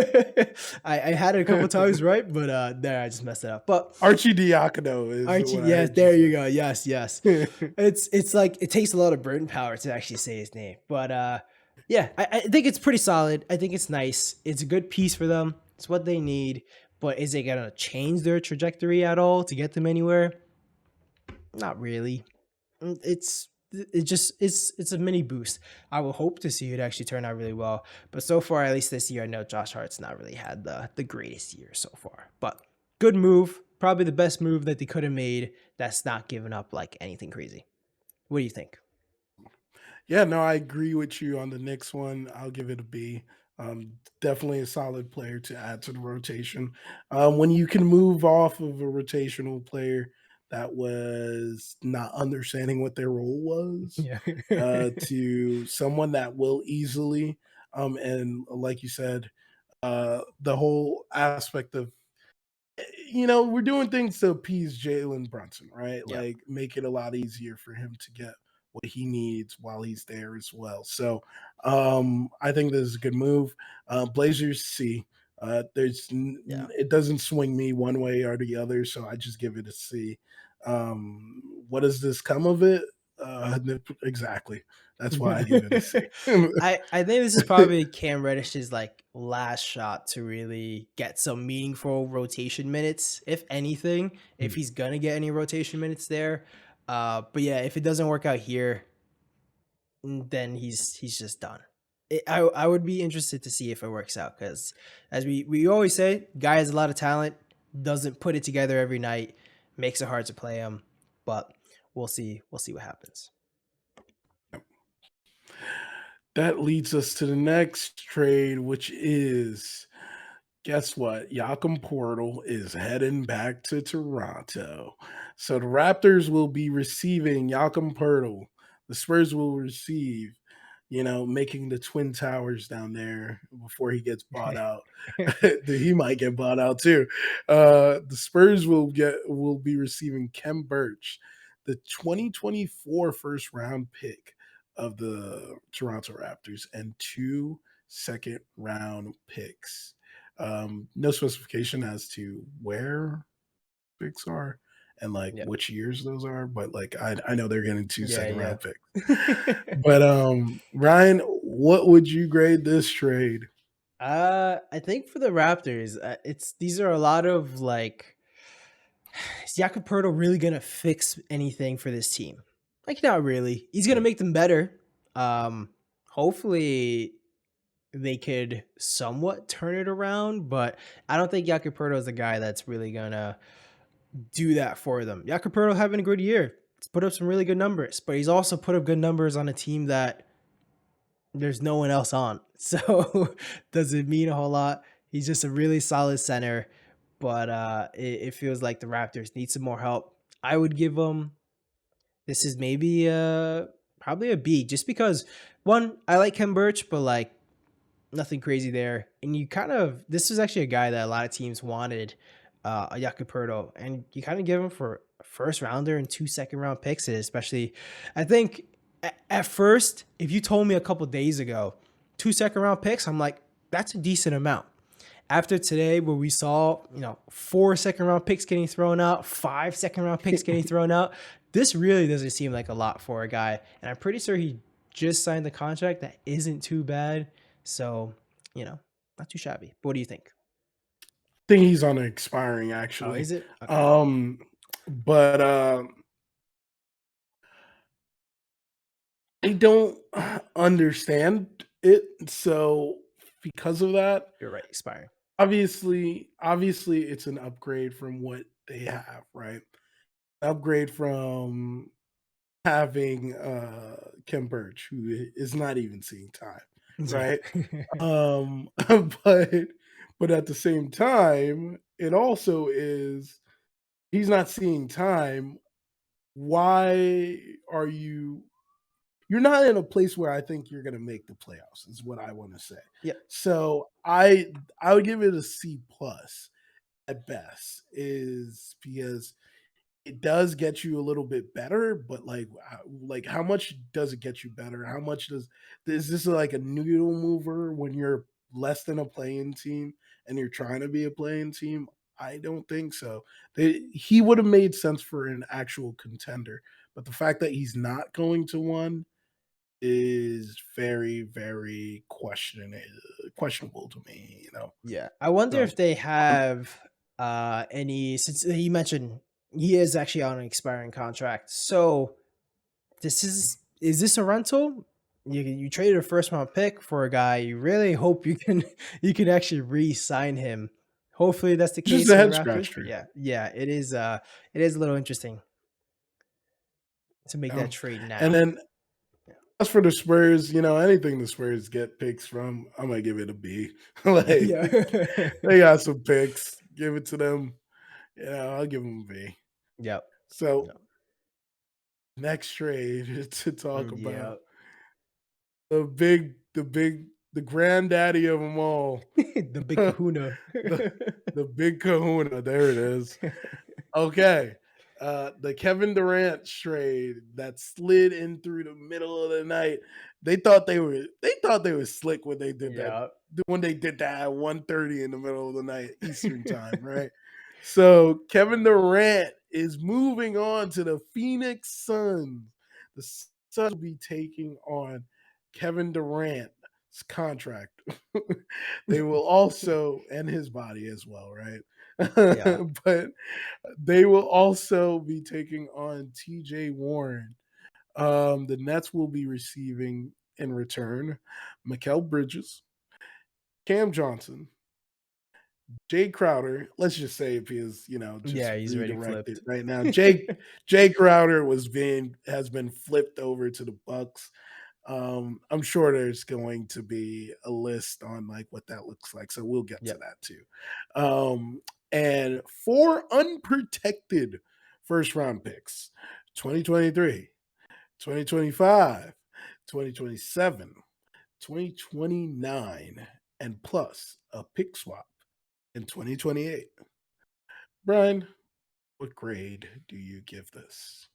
I had it a couple times right, but there I just messed it up. But Archidiakono is Archie, what I yes, heard you there you say. go. Yes, yes. It's like it takes a lot of brain power to actually say his name. But yeah, I think it's pretty solid. I think it's nice. It's a good piece for them. It's what they need. But is it gonna change their trajectory at all to get them anywhere? Not really. It's a mini boost. I will hope to see it actually turn out really well. But so far, at least this year, I know Josh Hart's not really had the greatest year so far. But good move. Probably the best move that they could have made that's not giving up like anything crazy. What do you think? Yeah, no, I agree with you on the Knicks one. I'll give it a B. Definitely a solid player to add to the rotation. When you can move off of a rotational player that was not understanding what their role was Yeah. to someone that will easily, and like you said, the whole aspect of we're doing things to appease Jalen Brunson, right? Yeah. Like make it a lot easier for him to get what he needs while he's there as well. So I think this is a good move. Blazers C. Yeah. It doesn't swing me one way or the other, so I just give it a C. What does this come of it? Exactly. That's why I give it a C. I think this is probably Cam Reddish's like last shot to really get some meaningful rotation minutes, if anything, if he's gonna get any rotation minutes there. But yeah, if it doesn't work out here, then he's just done. I would be interested to see if it works out because, as we always say, guy has a lot of talent, doesn't put it together every night, makes it hard to play him. But we'll see what happens. That leads us to the next trade, which is guess what? Jakob Portal is heading back to Toronto. So the Raptors will be receiving Jakob Portal. The Spurs will receive, making the Twin Towers down there before he gets bought out. He might get bought out too. The Spurs will be receiving Kem Birch, the 2024 first round pick of the Toronto Raptors, and two second round picks. No specification as to where picks are and like Yeah, which years those are, but like I know they're getting two yeah, second yeah. round picks. But Ryan, what would you grade this trade? I think for the Raptors, it's these are a lot of like, is Jakob Poeltl really gonna fix anything for this team? Like, not really. He's gonna make them better. Hopefully they could somewhat turn it around, but I don't think Jakob Poeltl is the guy that's really gonna do that for them. Jakob Poeltl having a good year. He's put up some really good numbers, but he's also put up good numbers on a team that there's no one else on. So does it mean a whole lot? He's just a really solid center, but it feels like the Raptors need some more help. I would give them this is maybe probably a B just because one, I like Ken Birch, but like nothing crazy there. And you kind of this was actually a guy that a lot of teams wanted, a Jakob Poeltl, and you kind of give him for a first rounder and two second round picks, especially I think at first, if you told me a couple days ago, two second round picks, I'm like, that's a decent amount. After today, where we saw, four second round picks getting thrown out, five second round picks getting thrown out, this really doesn't seem like a lot for a guy. And I'm pretty sure he just signed the contract that isn't too bad. So, not too shabby. But what do you think? I think he's on an expiring Oh, actually. is it? Okay. Um, but I don't understand it. So because of that, You're right. Expiring. obviously it's an upgrade from what they have, right? Upgrade from having Kim Birch, who is not even seeing time, Yeah. right? But at the same time, it also is he's not seeing time. Why are you're not in a place where I think you're going to make the playoffs is what I want to say. Yeah. So I would give it a C plus at best is because it does get you a little bit better, but like how much does it get you better? How much does is this like a needle mover when you're less than a playing team and you're trying to be a playing team? I don't think so. He would have made sense for an actual contender, but the fact that he's not going to one is very, very questionable to me. Yeah. I wonder So if they have any, since you mentioned he is actually on an expiring contract. So this is this a rental? You traded a first round pick for a guy. You really hope you can you can actually re-sign him. Hopefully that's the just case a for the head Raptors. But scratcher. yeah, it is a little interesting to make that trade And now. then as for the Spurs, anything the Spurs get picks from, I'm gonna give it a B. Like Yeah. they got some picks, give it to them. I'll give them a B. Yep. So Yep. next trade to talk about Yep. the granddaddy of them all, The big kahuna. the the big Kahuna. There it is. Okay. The Kevin Durant trade that slid in through the middle of the night. They thought they were slick when they did that. Yep. When they did that at 1:30 in the middle of the night Eastern time, right? So Kevin Durant is moving on to the Phoenix Suns. The Suns will be taking on Kevin Durant's contract. They will also, and his body as well, right? Yeah. But they will also be taking on TJ Warren. The Nets will be receiving in return Mikal Bridges, Cam Johnson, Jay Crowder. Let's just say if he is, just Yeah, he's already redirected flipped. right now. Jay Crowder has been flipped over to the Bucks. I'm sure there's going to be a list on like what that looks like, so we'll get to Yep. that too. And 4 unprotected first round picks: 2023, 2025, 2027, 2029, and plus a pick swap in 2028. Brian, what grade do you give this?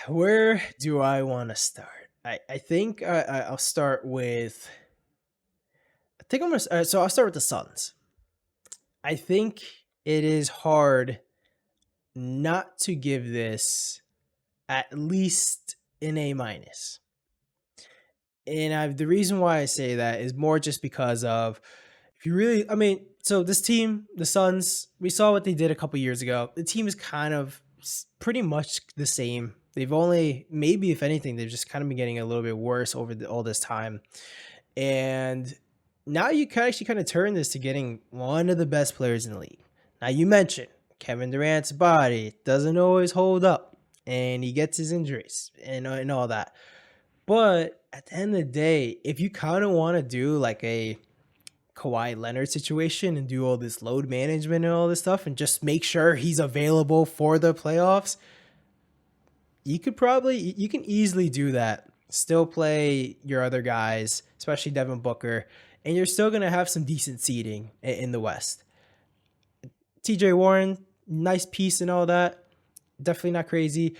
Where do I want to start? I think I'll start with. I think I'm gonna. So I'll start with the Suns. I think it is hard not to give this at least an A minus. And the reason why I say that is more just because of if you really, I mean, so this team, the Suns, we saw what they did a couple years ago. The team is kind of pretty much the same. They've only, maybe if anything, they've just kind of been getting a little bit worse over all this time. And now you can actually kind of turn this to getting one of the best players in the league. Now you mentioned Kevin Durant's body doesn't always hold up, and he gets his injuries and all that. But at the end of the day, if you kind of want to do like a Kawhi Leonard situation and do all this load management and all this stuff and just make sure he's available for the playoffs, you can easily do that. Still play your other guys, especially Devin Booker, and you're still going to have some decent seeding in the West. TJ Warren, nice piece and all that. Definitely not crazy.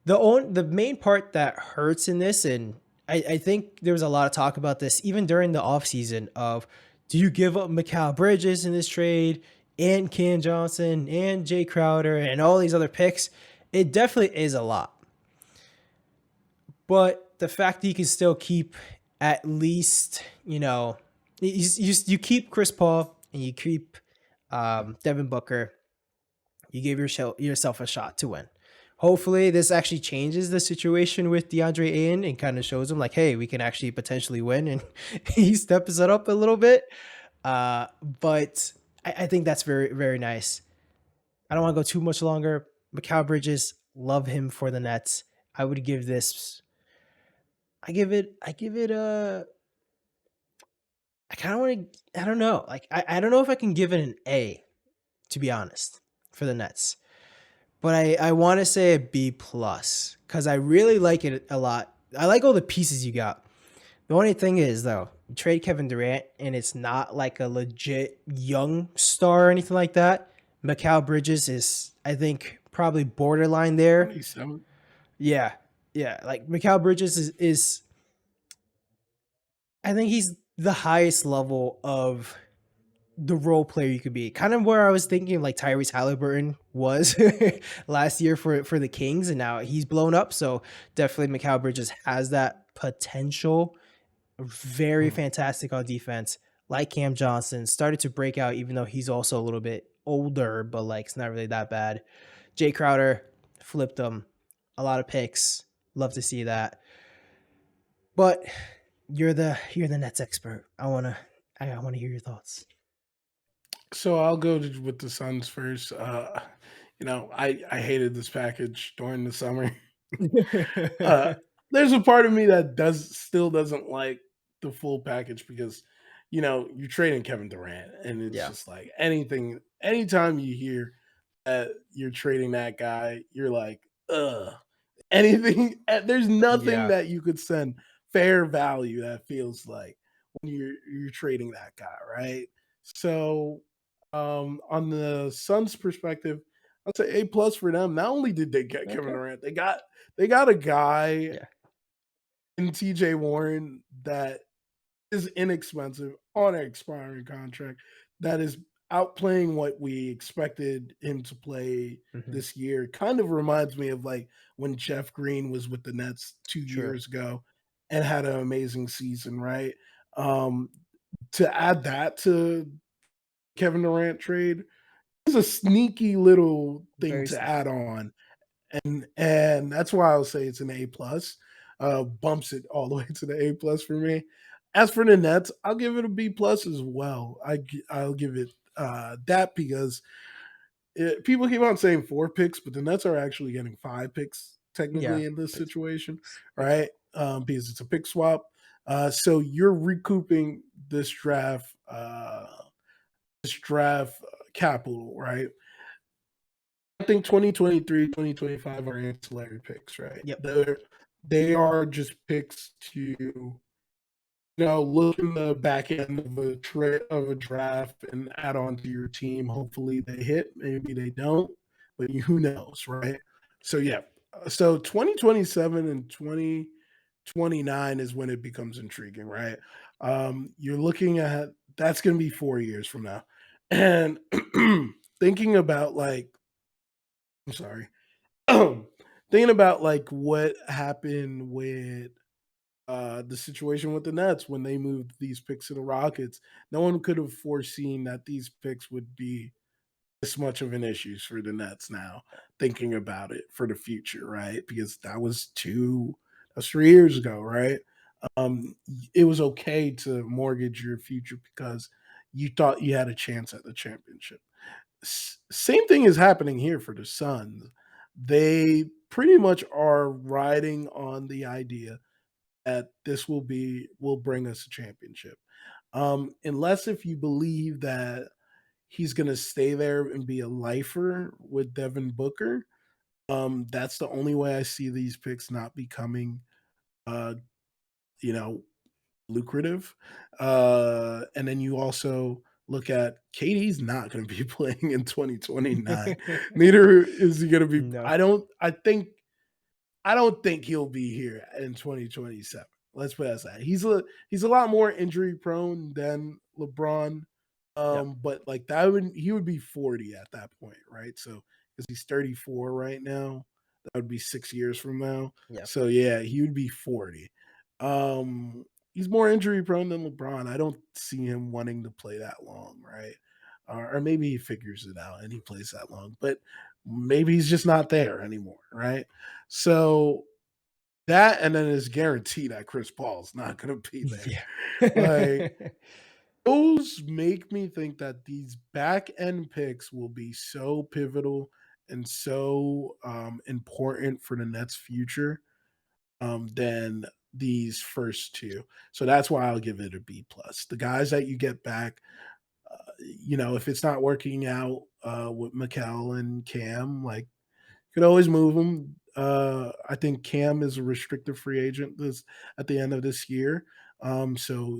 The main part that hurts in this, and I think there was a lot of talk about this even during the offseason of, do you give up Mikal Bridges in this trade and Cam Johnson and Jay Crowder and all these other picks? It definitely is a lot. But the fact that you can still keep at least, you keep Chris Paul and you keep Devin Booker, you give yourself a shot to win. Hopefully this actually changes the situation with DeAndre Ayton and kind of shows him like, hey, we can actually potentially win, and he steps it up a little bit. But I think that's very, very nice. I don't want to go too much longer. Mikal Bridges, love him for the Nets. I would give this. I give it I kind of want to. I don't know. Like I don't know if I can give it an A, to be honest, for the Nets. But I want to say a B plus because I really like it a lot. I like all the pieces you got. The only thing is though, you trade Kevin Durant and it's not like a legit young star or anything like that. Mikal Bridges is, I think, probably borderline there. 27. Yeah, yeah. Like Mikal Bridges is I think he's the highest level of the role player you could be. Kind of where I was thinking like Tyrese Halliburton was last year for the Kings, and now he's blown up. So definitely Mikal Bridges has that potential. Very Mm. fantastic on defense. Like Cam Johnson, started to break out, even though he's also a little bit older, but like it's not really that bad. Jay Crowder flipped them. A lot of picks. Love to see that. But you're the Nets expert. I wanna hear your thoughts. So I'll go with the Suns first. I hated this package during the summer. uh, there's a part of me that doesn't like the full package because you're trading Kevin Durant, and it's Yeah. just like anytime you hear that you're trading that guy, you're like, ugh. Anything, there's nothing Yeah. that you could send fair value that feels like when you're trading that guy, right? So, on the Suns' perspective, I'd say A+ for them. Not only did they get Kevin Okay. Durant, they got a guy Yeah. in TJ Warren that is inexpensive on an expiring contract that is outplaying what we expected him to play Mhm. this year. Kind of reminds me of like when Jeff Green was with the Nets two True. years ago and had an amazing season, right? Um, to add that to Kevin Durant trade is a sneaky little thing Very to sneaky. add on, and that's why I'll say it's an A+. Bumps it all the way to the A+ for me. As for the Nets, I'll give it a B+ as well. I'll give it that because people keep on saying 4 picks, but the Nets are actually getting 5 picks Yeah. technically in this Picks, situation, picks right? up. Because it's a pick swap. So you're recouping this draft capital, right? I think 2023, 2025 are ancillary picks, right? Yep. They are just picks to look in the back end of a draft and add on to your team. Hopefully they hit, maybe they don't, but who knows, right? So yeah, so 2027 and 2029 is when it becomes intriguing, right? You're looking at that's going to be 4 years from now, and thinking about like, I'm sorry, thinking about like what happened with the situation with the Nets when they moved these picks to the Rockets. No one could have foreseen that these picks would be this much of an issue for the Nets now, thinking about it for the future, right? Because that's 3 years ago, right? It was okay to mortgage your future because you thought you had a chance at the championship. Same thing is happening here for the Suns. They pretty much are riding on the idea that this will bring us a championship. Unless if you believe that he's going to stay there and be a lifer with Devin Booker, that's the only way I see these picks not becoming, uh, you know, lucrative. And then you also look at KD's not going to be playing in 2029. Neither is he going to be. No. I don't think he'll be here in 2027. Let's put it as that. He's a lot more injury prone than LeBron. Yep. But like he would be 40 at that point, right? So because he's 34 right now, that would be 6 years from now. Yep. So yeah, he would be 40. He's more injury prone than LeBron. I don't see him wanting to play that long, right? Or maybe he figures it out and he plays that long, but maybe he's just not there anymore, right? So that and then it's guaranteed that Chris Paul's not going to be there. Yeah. Like those make me think that these back end picks will be so pivotal and so important for the Nets' future than these first two. So that's why I'll give it a B+. The guys that you get back, if it's not working out with Mikel and Cam, like could always move him. I think Cam is a restricted free agent this at the end of this year. So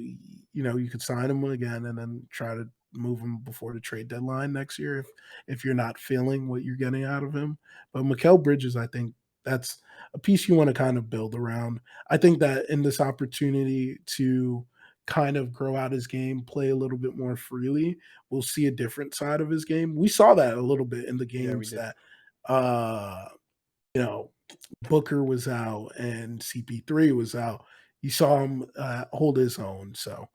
you could sign him again and then try to move him before the trade deadline next year if you're not feeling what you're getting out of him. But Mikal Bridges, I think that's a piece you want to kind of build around. I think that in this opportunity to kind of grow out his game, play a little bit more freely, we'll see a different side of his game. We saw that a little bit in the Yeah, we games did. that uh you know Booker was out and CP3 was out. You saw him hold his own. So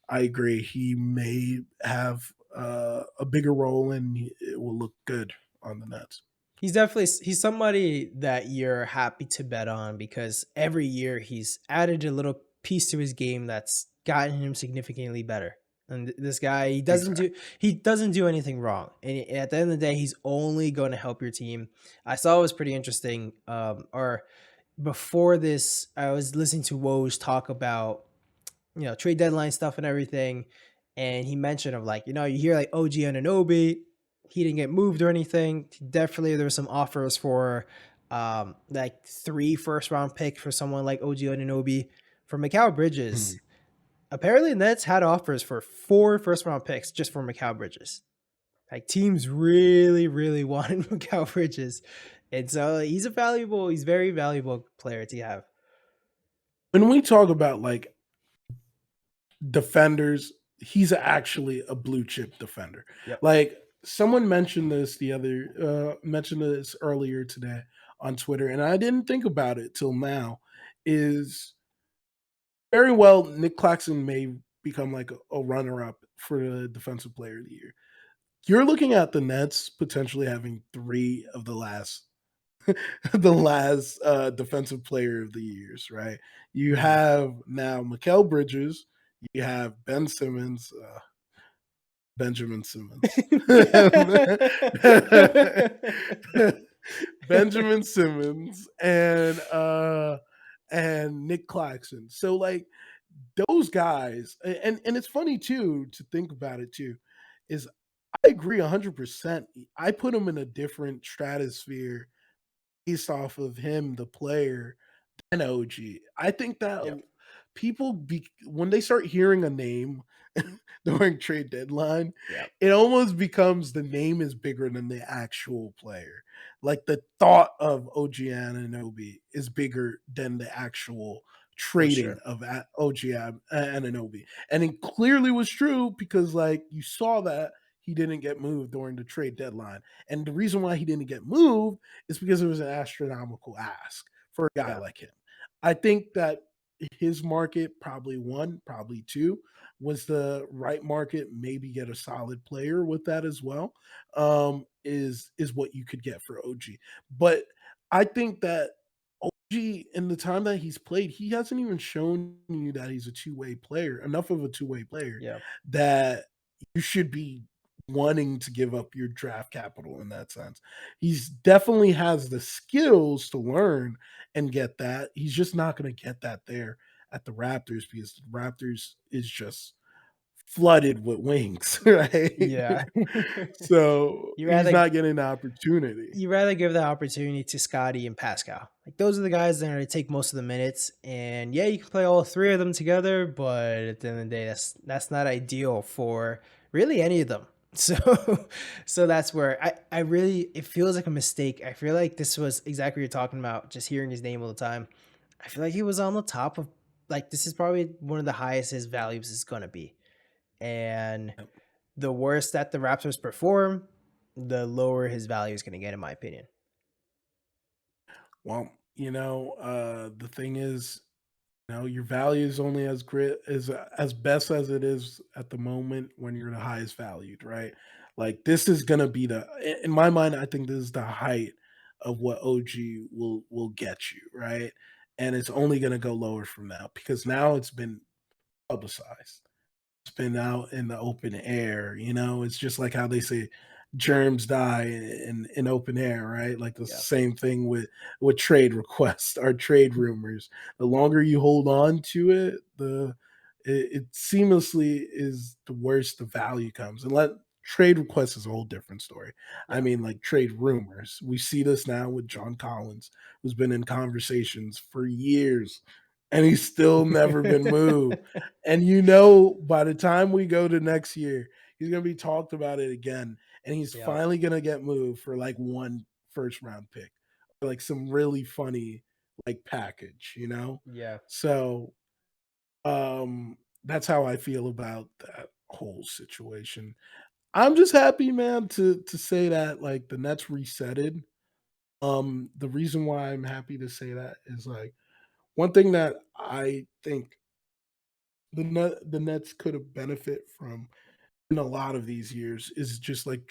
I agree. He may have a bigger role and it will look good on the Nets. He's somebody that you're happy to bet on because every year he's added a little piece to his game that's gotten him significantly better. And this guy, Exactly. he doesn't do anything wrong. And at the end of the day, he's only going to help your team. I saw it was pretty interesting. Or before this, I was listening to Woj talk about trade deadline stuff and everything, and he mentioned of like you hear like OG Anunoby, he didn't get moved or anything. Definitely there were some offers for like 3 first round picks for someone like OG Anunoby. For Mikal Bridges, Mhm. apparently the Nets had offers for 4 first round picks just for Mikal Bridges. Like teams really, really wanted Mikal Bridges. And so he's very valuable player to have. When we talk about like defenders, he's actually a blue chip defender. Yep. Like someone mentioned this earlier today on Twitter, and I didn't think about it till now. Is very well Nick Claxton may become like a runner up for the defensive player of the year. You're looking at the Nets potentially having 3 of the last the last defensive player of the years, right? You Mhm. have now Mikal Bridges, you have Ben Simmons, Benjamin Simmons, Benjamin Simmons, and Nick Claxton. So like those guys, and it's funny too to think about it too, is I agree 100%. I put him in a different stratosphere based off of him, the player, and OG. I think that Yep. when they start hearing a name during trade deadline, Yep. it almost becomes the name is bigger than the actual player. Like the thought of OG Anunoby is bigger than the actual For trading sure. of OG Anunoby. And it clearly was true because like you saw that he didn't get moved during the trade deadline. And the reason why he didn't get moved is because it was an astronomical ask for a guy Yeah. like him. I think that his market, probably 1, probably 2, was the right market, maybe get a solid player with that as well, is what you could get for OG. But I think that OG, in the time that he's played, he hasn't even shown you that he's a two-way player, enough of a two-way player Yeah. that you should be wanting to give up your draft capital in that sense. He's definitely has the skills to learn and get that. He's just not going to get that there at the Raptors because the Raptors is just flooded with wings, right? Yeah. So you he's rather not getting the opportunity. you rather give the opportunity to Scotty and Pascal. Like those are the guys that are going to take most of the minutes. And yeah, you can play all 3 of them together, but at the end of the day, that's not ideal for really any of them. So so that's where I really it feels like a mistake. I feel like this was exactly what you're talking about, just hearing his name all the time. I feel like he was on the top of like this is probably one of the highest his values is gonna be. And the worse that the Raptors perform, the lower his value is going to get, in my opinion. Well, the thing is, your value is only as great as best as it is at the moment when you're the highest valued, right? Like this is gonna be in my mind, I think this is the height of what OG will get you, right? And it's only gonna go lower from now because now it's been publicized, been out in the open air. It's just like how they say germs die in open air, right? Like the Yeah. same thing with trade requests or trade rumors. The longer you hold on to it, it seamlessly is the worse the value comes. And let trade requests is a whole different story. I Yeah. mean, like trade rumors. We see this now with John Collins, who's been in conversations for years, and he's still never been moved. And by the time we go to next year, He's gonna be talked about it again, and he's Yeah. finally gonna get moved for like one first round pick, like some really funny like package, you know. Yeah. So that's how I feel about that whole situation. I'm just happy, man, to say that like the Nets resetted. The reason why I'm happy to say that is like one thing that I think the Nets could have benefit from in a lot of these years is just like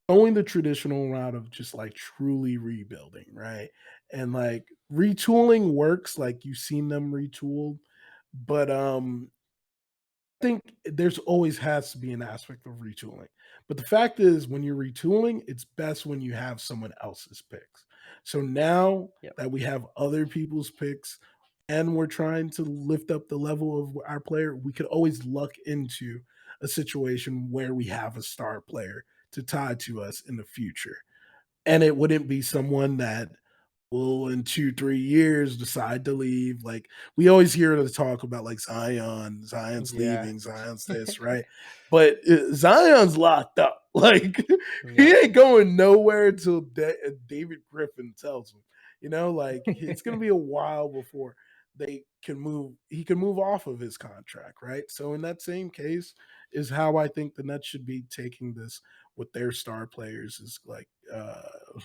going the traditional route of just like truly rebuilding, right? And like retooling works, like you've seen them retooled, but think there's always has to be an aspect of retooling. But the fact is, when you're retooling, it's best when you have someone else's picks. So now Yep. that we have other people's picks and we're trying to lift up the level of our player, we could always luck into a situation where we have a star player to tie to us in the future. And it wouldn't be someone that will in 2 3 years decide to leave. Like we always hear the talk about like Zion's Yeah. leaving, Zion's this, right? But Zion's locked up. Like he Yep. ain't going nowhere until David Griffin tells him. You know, like it's gonna be a while before they can move. He can move off of his contract, right? So in that same case, is how I think the Nets should be taking this with their star players. Is like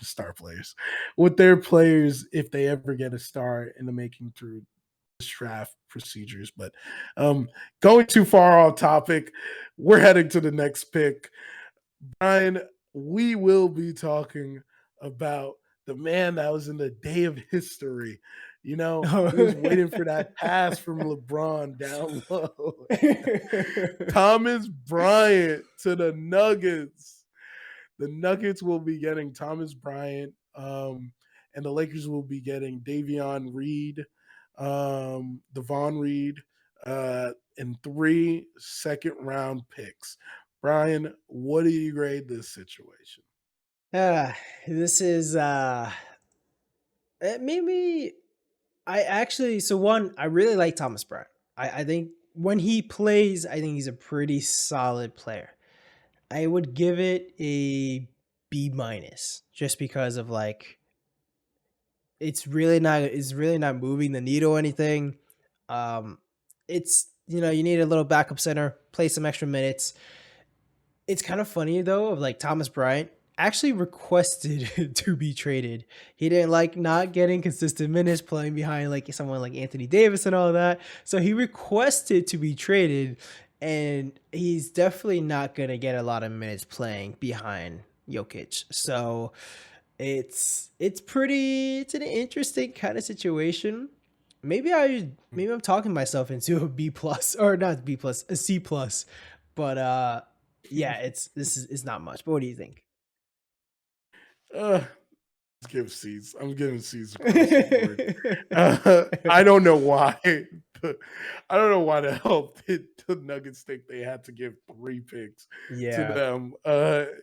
star players with their players if they ever get a star in the making through draft procedures. But um, going too far off topic, we're heading to the next pick. Brian, we will be talking about the man that was in the day of history. You know, Oh. he was waiting for that pass from LeBron down low. Thomas Bryant to the Nuggets. The Nuggets will be getting Thomas Bryant, and the Lakers will be getting Davion Reed, Devon Reed, and 3 second round picks. Brian, what do you grade this situation? Ah, this is maybe I actually so one I really like Thomas Bryant. I think when he plays, I think he's a pretty solid player. I would give it a B minus just because of like it's really not moving the needle or anything. Um it's you need a little backup center, play some extra minutes. It's kind of funny though of like Thomas Bryant actually requested to be traded. He didn't like not getting consistent minutes playing behind like someone like Anthony Davis and all that. So he requested to be traded and he's definitely not going to get a lot of minutes playing behind Jokic. So it's an interesting kind of situation. Maybe I'm talking myself into a B plus or not B plus, a C plus. But yeah, it's not much. But what do you think? Uh, give C's. I'm giving C's across the board. I don't know why. I don't know why the hell the Nuggets think they had to give 3 picks to Yeah. them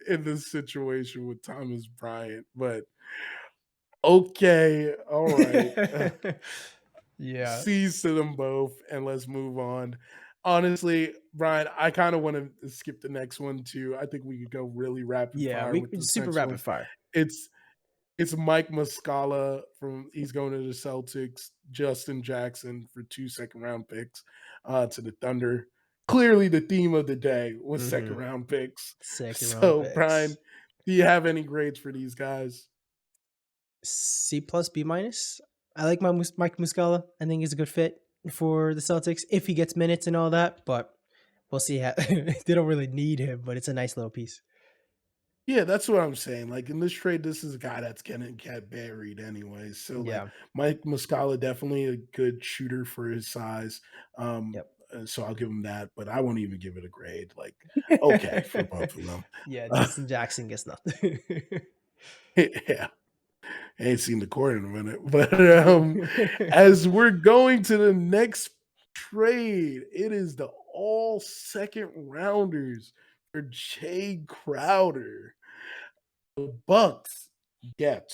in this situation with Thomas Bryant. But okay, all right. Yeah. C's to them both, and let's move on. Honestly, Brian, I kind of want to skip the next one too. I think we could go really rapid Yeah, fire with we this super next rapid one. fire. It's it's Mike Muscala from he's going to the Celtics, Justin Jackson for 2 second round picks to the Thunder. Clearly the theme of the day was second Mhm. round picks. Second round So Brian, picks. do you have any grades for these guys? C plus B minus. I like my Mike Muscala. I think he's a good fit for the Celtics if he gets minutes and all that. But we'll see. How, they don't really need him, but it's a nice little piece. Yeah, that's what I'm saying. Like in this trade, this is a guy that's gonna get buried anyways. So like Yeah. Mike Muscala, definitely a good shooter for his size. Yep. So I'll give him that, but I won't even give it a grade. Like okay for both of them. Yeah. Justin Jackson gets nothing. Yeah, I ain't seen the court in a minute. But Nope. as we're going to the next trade, it is the all second rounders for Jay Crowder. The Bucks get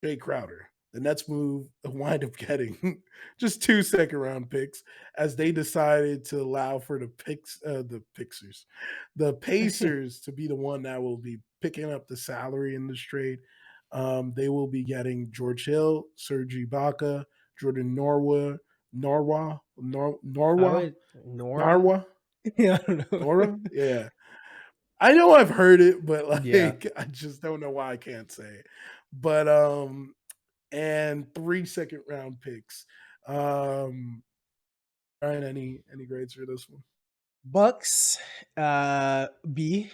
Jay Crowder. the Nets wind up getting just 2 second-round picks as they decided to allow for the Pacers to be the one that will be picking up the salary in this trade. They will be getting George Hill, Serge Ibaka, Jordan I Norwa, would Nora. Narwa, Yeah, I don't know. Nora. Yeah, I know I've heard it, but Yeah. like I just don't know why I can't say it. But and 3 second-round picks. Um, Ryan, any grades for this one? Bucks, B.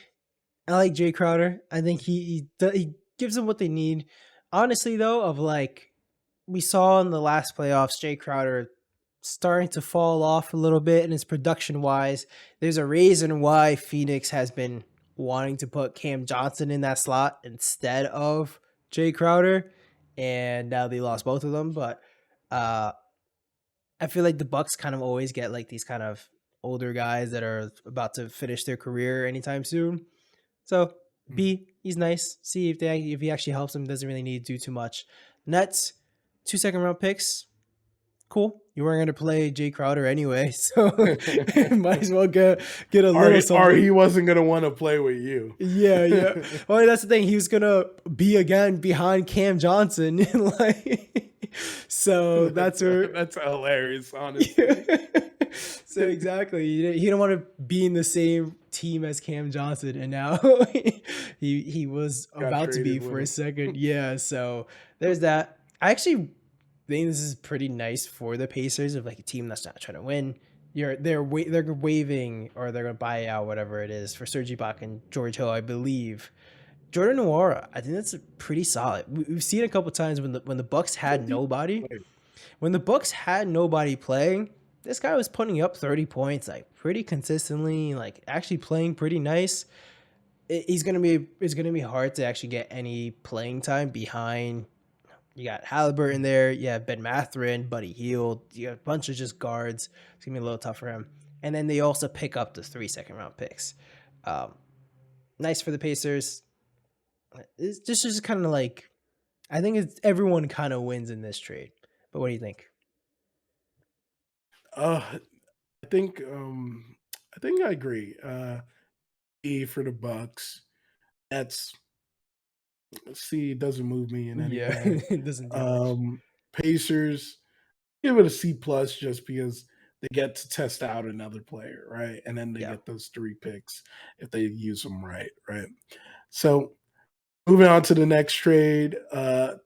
I like Jay Crowder. I think he gives them what they need. Honestly, though, of like we saw in the last playoffs, Jay Crowder starting to fall off a little bit in his production wise. There's a reason why Phoenix has been wanting to put Cam Johnson in that slot instead of Jay Crowder, and now they lost both of them. But uh, I feel like the Bucks kind of always get like these kind of older guys that are about to finish their career anytime soon. So Mm. B, he's nice. See if he actually helps him. Doesn't really need to do too much. Nets, 2 second-round picks. Cool. You weren't gonna play Jay Crowder anyway, so might as well get a little Or something. he wasn't gonna want to play with you. Yeah, yeah. Well, that's the thing. He was gonna be again behind Cam Johnson, like, so that's where. That's hilarious, honestly. So exactly, he didn't want to be in the same team as Cam Johnson, and now he was Got about to be traded for with a him. second. Yeah, so there's that. I actually think this is pretty nice for the Pacers of like a team that's not trying to win. They're waiving or they're gonna buy out whatever it is for Serge Ibaka and George Hill, I believe. Jordan Nwora, I think that's pretty solid. We've seen a couple times when the Bucks had nobody. When the Bucks had nobody playing, this guy was putting up 30 points like pretty consistently, like actually playing pretty nice. It's gonna be hard to actually get any playing time behind. You got Halliburton there, you have Ben Mathurin, Buddy Hield, you got a bunch of just guards. It's gonna be a little tough for him. And then they also pick up the 3 second-round picks. Nice for the Pacers. It's just kind of like I think everyone kind of wins in this trade. But what do you think? I think I think I agree. E for the Bucks. That's C doesn't move me in any Yeah, way. it doesn't do much. Pacers, give it a C plus just because they get to test out another player, right? And then they Yeah. get those 3 picks if they use them right? So moving on to the next trade,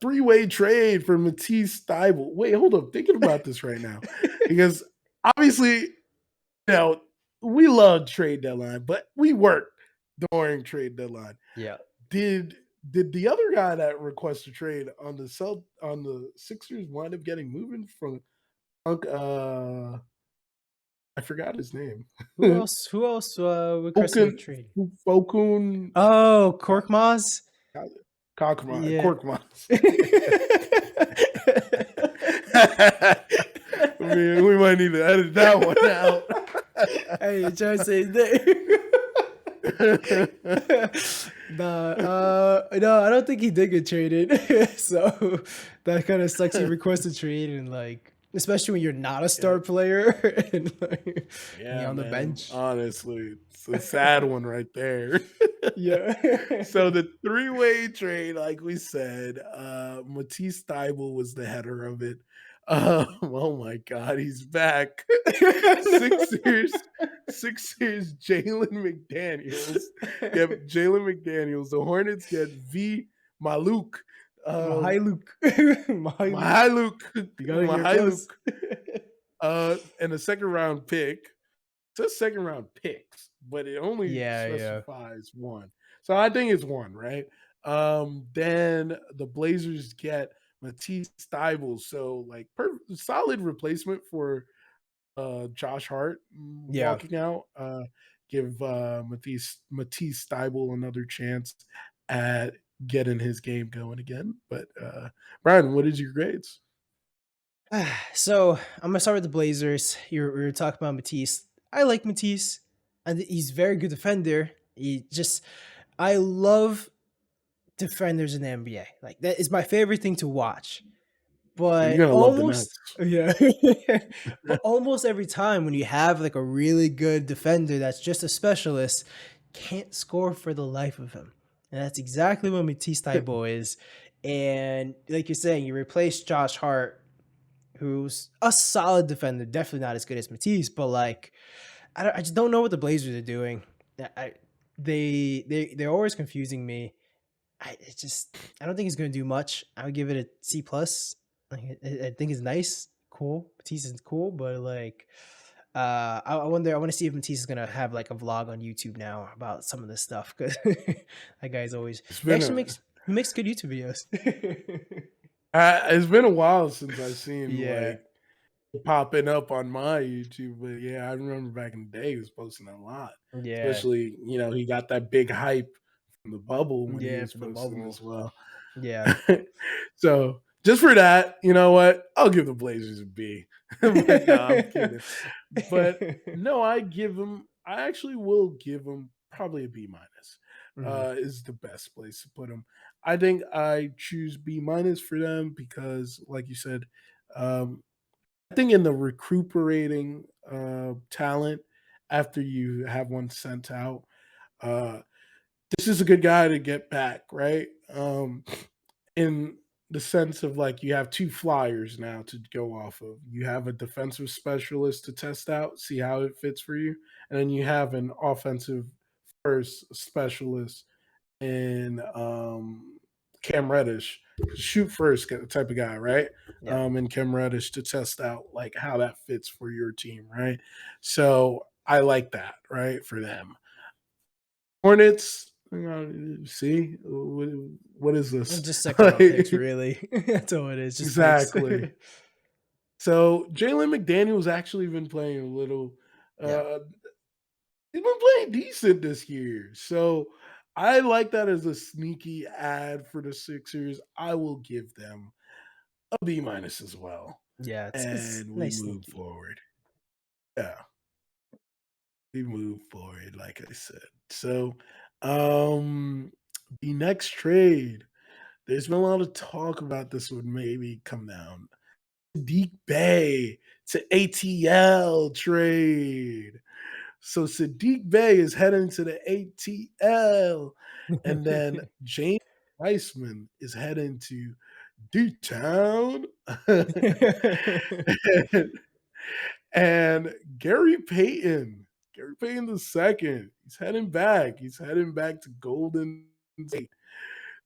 three-way trade for Matisse Thybulle. Wait, hold up, thinking about this right now because obviously, we love trade deadline, but we work during trade deadline. Yeah. Did the other guy that requested trade on the Sixers wind up getting moving from I forgot his name. Who else requested a Fokun trade? Fokun Oh, Korkmaz? Yeah. Korkmaz. I mean, we might need to edit that one out. Hey, you're trying to say his name. No, I don't think he did get traded. So that kind of sucks. He requested trade and like, especially when you're not a star player and like, you're on the bench. Honestly, it's a sad one right there. Yeah. So the three-way trade, like we said, Matisse Thybulle was the header of it. Oh my God, he's back. Sixers, Jalen McDaniels. Yep, Jalen McDaniels. The Hornets get V. Maluk. Mihailuk. Mihailuk. You gotta hear close. And a second-round pick. It says second-round picks, but it only specifies one. So I think it's one, right? Then the Blazers get Matisse Thybulle. So like solid replacement for Josh Hart walking out. Give Matisse Thybulle another chance at getting his game going again. But Brian, what is your grades? So I'm gonna start with the Blazers. You're talking about Matisse. I like Matisse, and he's a very good defender. I love defenders in the NBA. Like that is my favorite thing to watch. You're but gonna love the almost Nets. yeah. But almost every time when you have, like, a really good defender that's just a specialist, can't score for the life of him, and that's exactly what Matisse Thybulle is, and like you're saying, you replace Josh Hart, who's a solid defender, definitely not as good as Matisse, but, like, I just don't know what the Blazers are doing. They're always confusing me. I don't think he's gonna do much. I would give it a C plus. Like I think it's nice, cool. Matisse is cool, but like, I wonder. I want to see if Matisse is gonna have like a vlog on YouTube now about some of this stuff because that guy's always It's he been actually a makes good YouTube videos. it's been a while since I've seen Yeah, like popping up on my YouTube, but yeah, I remember back in the day he was posting a lot. yeah, Especially, he got that big hype from the bubble when he yeah. was For the posting as bubble, well. yeah. So just for that, you know what? I'll give the Blazers a B. But no, I'm kidding. But no, I actually will give them probably a B minus. Mhm. Is the best place to put them. I think I choose B minus for them because, like you said, um, I think in the recuperating talent after you have one sent out, uh, this is a good guy to get back, right? In the sense of like you have two flyers now to go off of. You have a defensive specialist to test out, see how it fits for you, and then you have an offensive first specialist in Cam Reddish, shoot first type of guy, right? Yeah. And Cam Reddish to test out like how that fits for your team, right? So I like that, right, for them. Hornets, see what is this? Just second round picks, really. That's all it is. Just picks. Exactly. So Jalen McDaniel's actually been playing a little. Yeah. Uh, he's been playing decent this year. So I like that as a sneaky ad for the Sixers. I will give them a B minus as well. Yeah. It's And we nice move sneaky. forward. Yeah, we move forward, like I said. So um the next trade, there's been a lot of talk about this would maybe come down. Sadiq Bey to ATL trade. So Sadiq Bey is heading to the ATL, and then James Weissman is heading to D-Town. and, and Gary Payton the second, he's heading back. He's heading back to Golden State,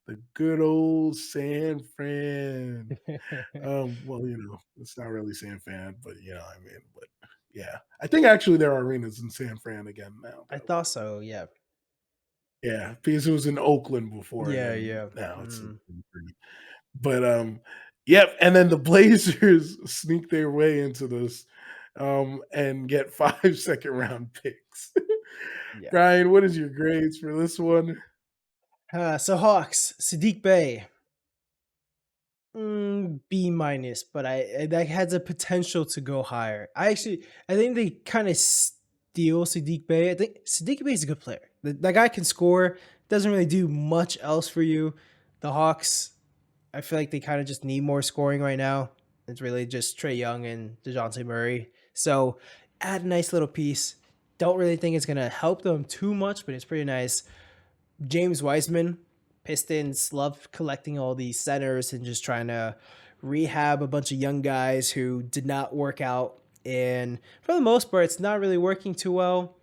the good old San Fran. Well, it's not really San Fran, but I mean, but yeah, I think actually there are arenas in San Fran again now, I though. thought so. Yeah. Yeah, because it was in Oakland before, and Yeah. then Yeah. now it's in Mm. Philly. But yep. And then the Blazers sneak their way into this, and get 5 second round picks. Yeah. Brian, what is your grades for this one? So Hawks, Sadiq Bey, B minus, but that has a potential to go higher. I think they kind of steal Sadiq Bey. I think Sadiq Bey is a good player. That guy can score. Doesn't really do much else for you. The Hawks, I feel like they kind of just need more scoring right now. It's really just Trae Young and DeJounte Murray. So add a nice little piece. Don't really think it's gonna help them too much, but it's pretty nice. James Wiseman, Pistons love collecting all these centers and just trying to rehab a bunch of young guys who did not work out. And for the most part, it's not really working too well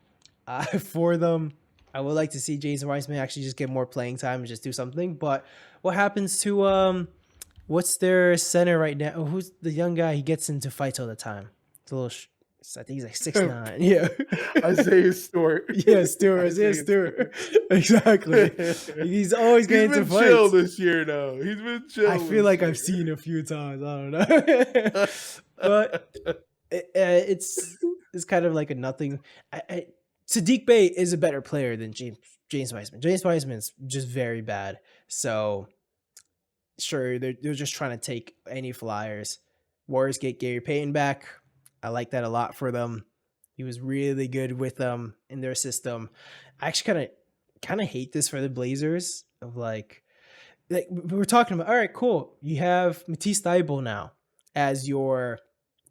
for them. I would like to see James Wiseman actually just get more playing time and just do something. But what happens to what's their center right now? Oh, who's the young guy? He gets into fights all the time. It's a little. I think he's like 6'9". Yeah. Isaiah Stewart. Yeah, Stewart. Yeah, Isaiah Stewart. Stewart. Exactly. He's always He's getting into been chill fights. this year, though. He's been I chill feel this like I've year. seen a few times. I don't know. But it's kind of like a nothing. Sadiq Bey is a better player than James Wiseman. James Wiseman's just very bad. So sure, they're just trying to take any flyers. Warriors get Gary Payton back. I like that a lot for them. He was really good with them in their system. I actually kind of hate this for the Blazers of like we were talking about. All right, cool. You have Matisse Thybulle now. as your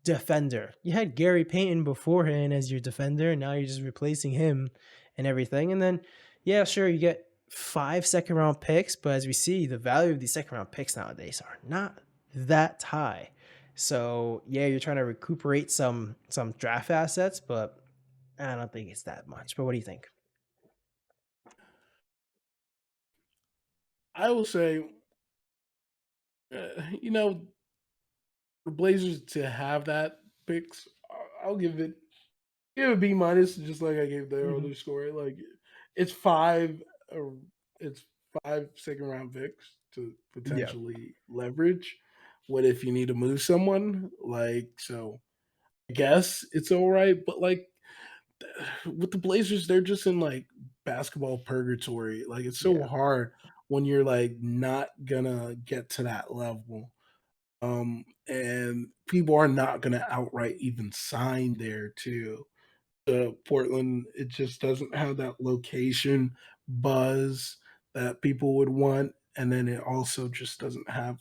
defender. You had Gary Payton beforehand as your defender, and now you're just replacing him and everything. And then, yeah, sure, you get 5 second round picks, but as we see, the value of these second round picks nowadays are not that high. So yeah, you're trying to recuperate some draft assets, but I don't think it's that much. But what do you think? I will say, you know, the Blazers to have that picks, I'll give it B minus, just like I gave the Hmm. other score. Like it's five, uh, it's 5 second round picks to Yeah. potentially leverage. What if you need to move someone? Like so, I guess it's all right. But like with the Blazers, they're just in like basketball purgatory. Like it's so Yeah. hard when you're like not gonna get to that level. And people are not gonna outright even sign there too. Portland, it just doesn't have that location buzz that people would want, and then it also just doesn't have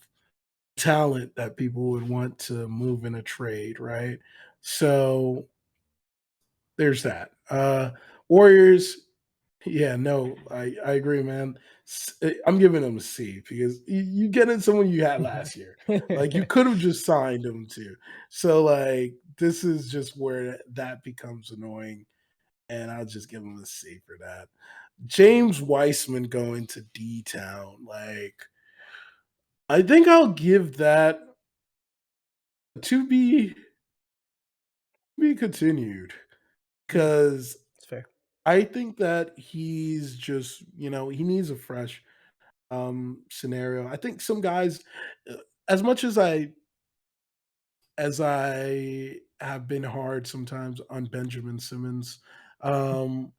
talent that people would want to move in a trade, right? So there's that. Warriors, yeah, no, I agree, man. I'm giving them a C because you get in someone you had last year. Like you could have just signed them to. So like this is just where that becomes annoying, and I'll just give him a C for that. James Weissman going to D Town, like I think I'll give that to be continued Hmm. because It's fair. I think that he's just he needs a fresh scenario. I think some guys, uh, as much as I have been hard sometimes on Benjamin Simmons. Um,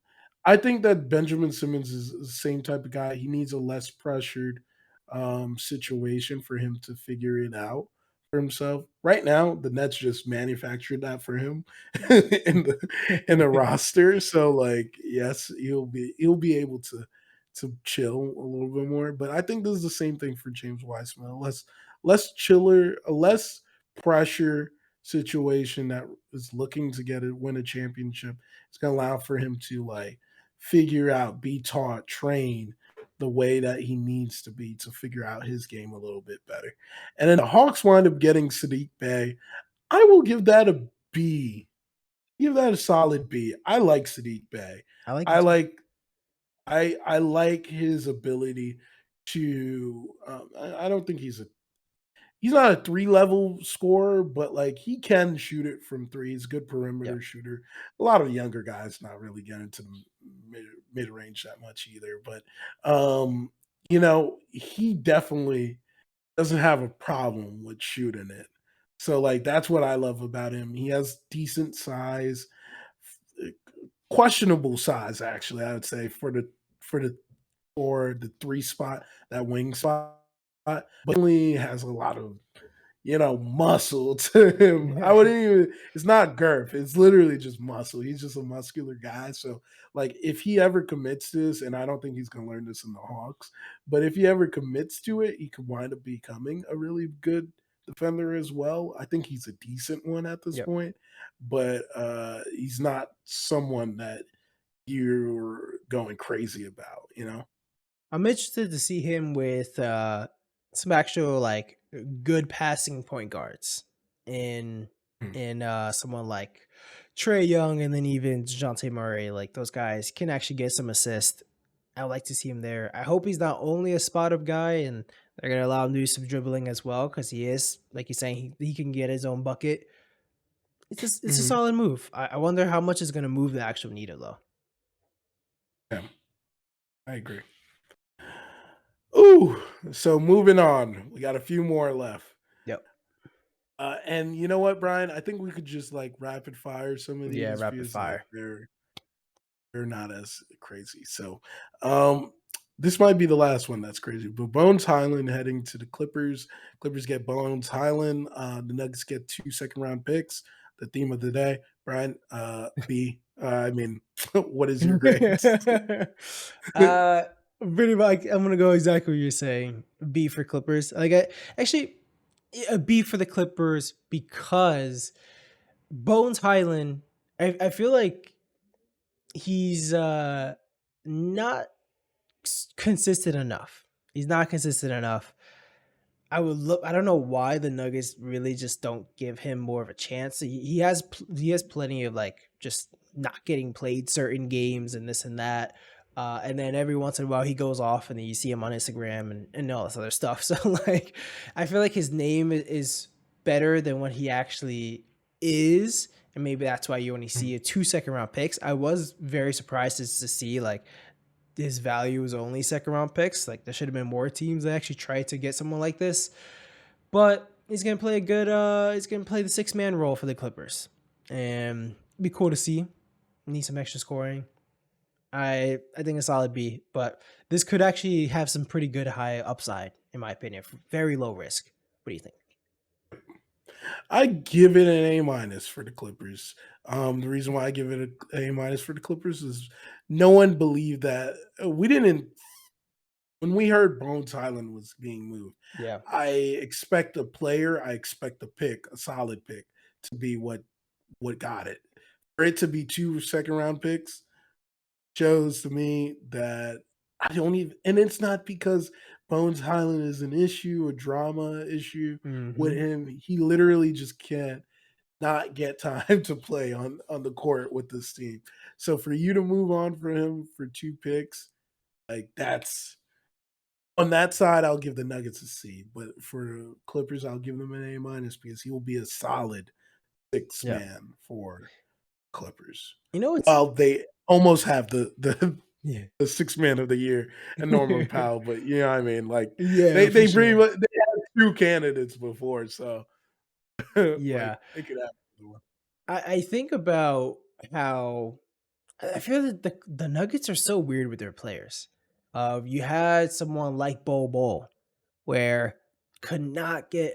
I think that Benjamin Simmons is the same type of guy. He needs a less pressured situation for him to figure it out for himself. Right now, the Nets just manufactured that for him in the roster. So, like, yes, he'll be able to chill a little bit more. But I think this is the same thing for James Wiseman. Less chiller, a less pressure situation that is looking to win a championship. It's going to allow for him to like figure out, be taught, train the way that he needs to be to figure out his game a little bit better. And then the Hawks wind up getting Sadiq Bey. I will give that a B. Give that a solid B. I like Sadiq Bey. I like him I too. like I like his ability to. I don't think he's not a 3 level scorer, but like he can shoot it from three. He's a good Yeah. perimeter shooter. A lot of younger guys not really getting to mid range that much either. But he definitely doesn't have a problem with shooting it. So like that's what I love about him. He has decent size, questionable size actually, I would say for the for the three spot, that wing spot, but he has a lot of muscle to him. I wouldn't even, it's not girth. It's literally just muscle. He's just a muscular guy. So, like, if he ever commits to this, and I don't think he's going to learn this in the Hawks, but if he ever commits to it, he could wind up becoming a really good defender as well. I think he's a decent one at this Yep. point, but he's not someone that you're going crazy about. I'm interested to see him with some actual like good passing point guards in Hmm. someone like Trey Young and then even Dejounte Murray. Like those guys can actually get some assist. I would like to see him there. I hope he's not only a spot up guy and they're gonna allow him to do some dribbling as well because he is like you're saying he can get his own bucket. It's a Mhm. solid move. I wonder how much is gonna move the actual needle though. Yeah, I agree. Ooh, so moving on. We got a few more left. Yep. And you know what, Brian? I think we could just like rapid fire some of Yeah, these rapid because like fire. they're not as crazy. So um this might be the last one that's crazy. But Bones Highland heading to the Clippers. Clippers get Bones Highland. The Nuggets get 2 second round picks. The theme of the day, Brian, B. I mean, what is your grade? uh, Pretty much. I'm gonna go exactly what you're saying. B for Clippers. Like, actually, a B for the Clippers because Bones Highland, I feel like he's not consistent enough. He's not consistent enough. I would look. I don't know why the Nuggets really just don't give him more of a chance. He has plenty of like just not getting played certain games and this and that. And then every once in a while he goes off and then you see him on Instagram and all this other stuff. So like I feel like his name is better than what he actually is. And maybe that's why you only see a 2 second round picks. I was very surprised to see like his value was only second round picks. Like there should have been more teams that actually tried to get someone like this. But he's gonna play a good he's gonna play the 6-man role for the Clippers. And it'd be cool to see. Need some extra scoring. I think a solid B, but this could actually have some pretty good high upside, in my opinion. Very low risk. What do you think? I give it an A minus for the Clippers. The reason why I give it a A minus for the Clippers is no one believed that we didn't when we heard Bones Highland was being moved. Yeah. I expect a player, I expect a pick, a solid pick, to be what got it. For it to be 2 second round picks shows to me that I don't even, and it's not because Bones Highland is an issue, a drama issue with Mm-hmm. him. He literally just can't not get time to play on the court with this team. So for you to move on for him for 2 picks, like that's on that side, I'll give the Nuggets a C. But for the Clippers, I'll give them an A minus because he will be a solid six Yeah. man for Clippers. You know it's Well, they almost have the yeah. the 6 man of the year and Norman Powell, but you know what I mean? Like Yeah, for they pretty sure. much they had 2 candidates before, so like Yeah. they could have another one. I think about how I feel that the Nuggets are so weird with their players. You had someone like Bol Bol, where could not get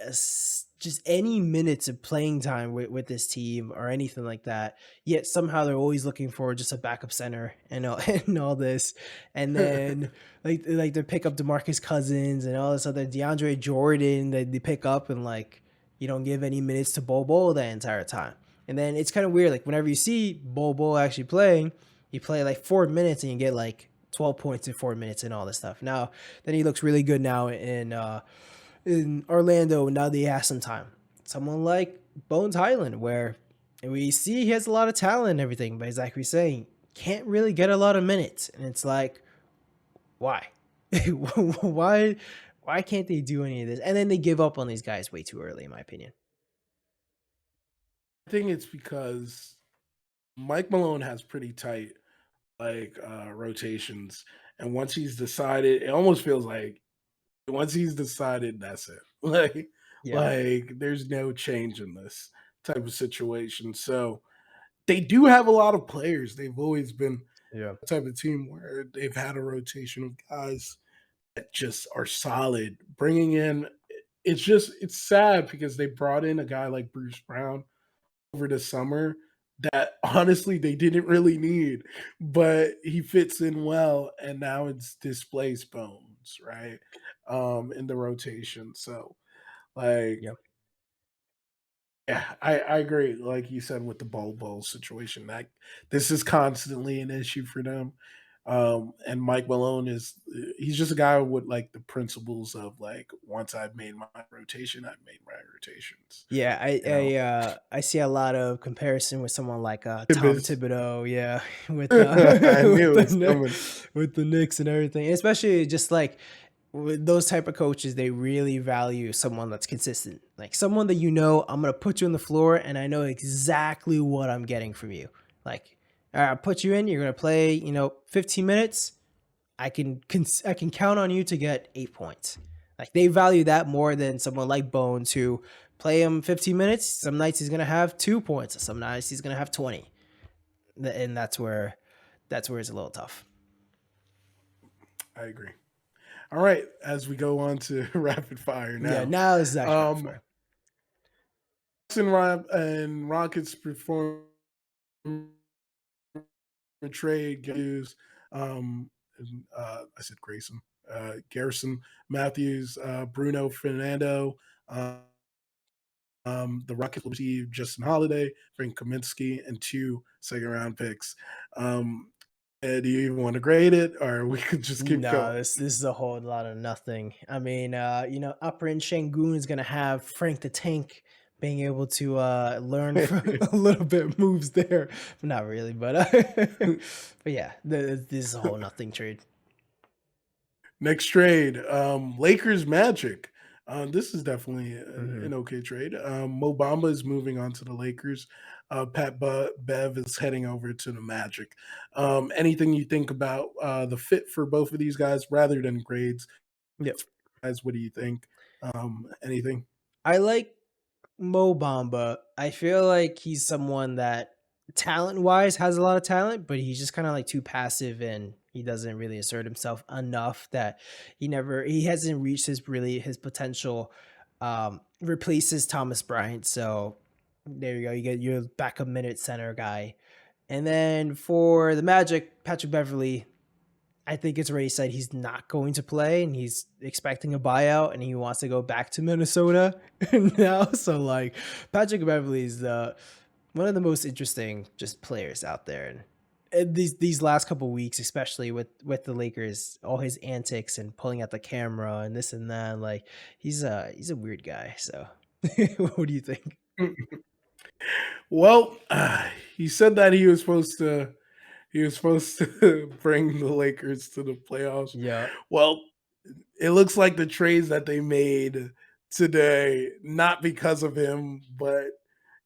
just any minutes of playing time with this team or anything like that. Yet somehow they're always looking for just a backup center and all, and all this. And then like they pick up DeMarcus Cousins and all this other DeAndre Jordan that they pick up and like you don't give any minutes to Bol Bol the entire time. And then it's kind of weird. Like whenever you see Bol Bol actually playing, you play like 4 minutes and you get like 12 points in 4 minutes and all this stuff. Now, then he looks really good now in Orlando. Now that he has some time. Someone like Bones Highland, where we see he has a lot of talent and everything, but as like we're saying, can't really get a lot of minutes. And it's like, why? why? Why can't they do any of this? And then they give up on these guys way too early, in my opinion. I think it's because Mike Malone has pretty tight rotations, and once he's decided, it almost feels like once he's decided, that's it. Yeah, Like there's no change in this type of situation. So they do have a lot of players. They've always been yeah, the type of team where they've had a rotation of guys that just are solid. Bringing in, it's sad because they brought in a guy like Bruce Brown over the summer that honestly they didn't really need, but he fits in well, and now it's displaced Bones, right? In the rotation. So like yeah. yeah, I agree. Like you said with the bowl situation, that this is constantly an issue for them. And Mike Malone is he's just a guy with like the principles of like once I've made my rotation, I've made my rotations. Yeah, You know, I see a lot of comparison with someone like Tom Tibbs. Thibodeau, yeah, with I knew with it was coming. With the Knicks and everything. Especially just like with those type of coaches, they really value someone that's consistent. Like someone that you know, I'm gonna put you on the floor and I know exactly what I'm getting from you. Like, all right, I'll put you in, you're gonna play, 15 minutes. I can count on you to get 8 points. Like they value that more than someone like Bones who play him 15 minutes. Some nights he's gonna have 2 points. Some nights he's gonna have 20, and that's where it's a little tough. I agree. All right, as we go on to rapid fire Yeah, now. now this is actually rapid Um fire. and Rockets perform trade Hughes, I said Grayson, Garrison Matthews, Bruno Fernando. The Rockets will receive Justin Holiday, Frank Kaminsky, and 2 second-round picks. Do you even want to grade it, or we could just keep No, going? this is a whole lot of nothing. I mean, Upper in Shangoon is gonna have Frank the Tank being able to learn from a little bit moves there. Not really, but but yeah, this is a whole nothing trade. Next trade, Lakers Magic. This is definitely Hmm. an okay trade. Mo Bamba is moving on to the Lakers. Bev is heading over to the Magic. Anything you think about the fit for both of these guys, rather than grades? Yep. Guys, what do you think? Anything? I like Mo Bamba. I feel like he's someone that talent wise has a lot of talent, but he's just kind of like too passive and he doesn't really assert himself enough that he hasn't reached his potential. Replaces Thomas Bryant. So there you go. You get your backup minute center guy. And then for the Magic, Patrick Beverly, I think it's already said he's not going to play and he's expecting a buyout and he wants to go back to Minnesota now. So like Patrick Beverly is one of the most interesting just players out there. And these last couple weeks, especially with the Lakers, all his antics and pulling out the camera and this and that, like he's a weird guy. So what do you think? Well, he said that he was supposed to bring the Lakers to the playoffs. Yeah. Well, it looks like the trades that they made today, not because of him, but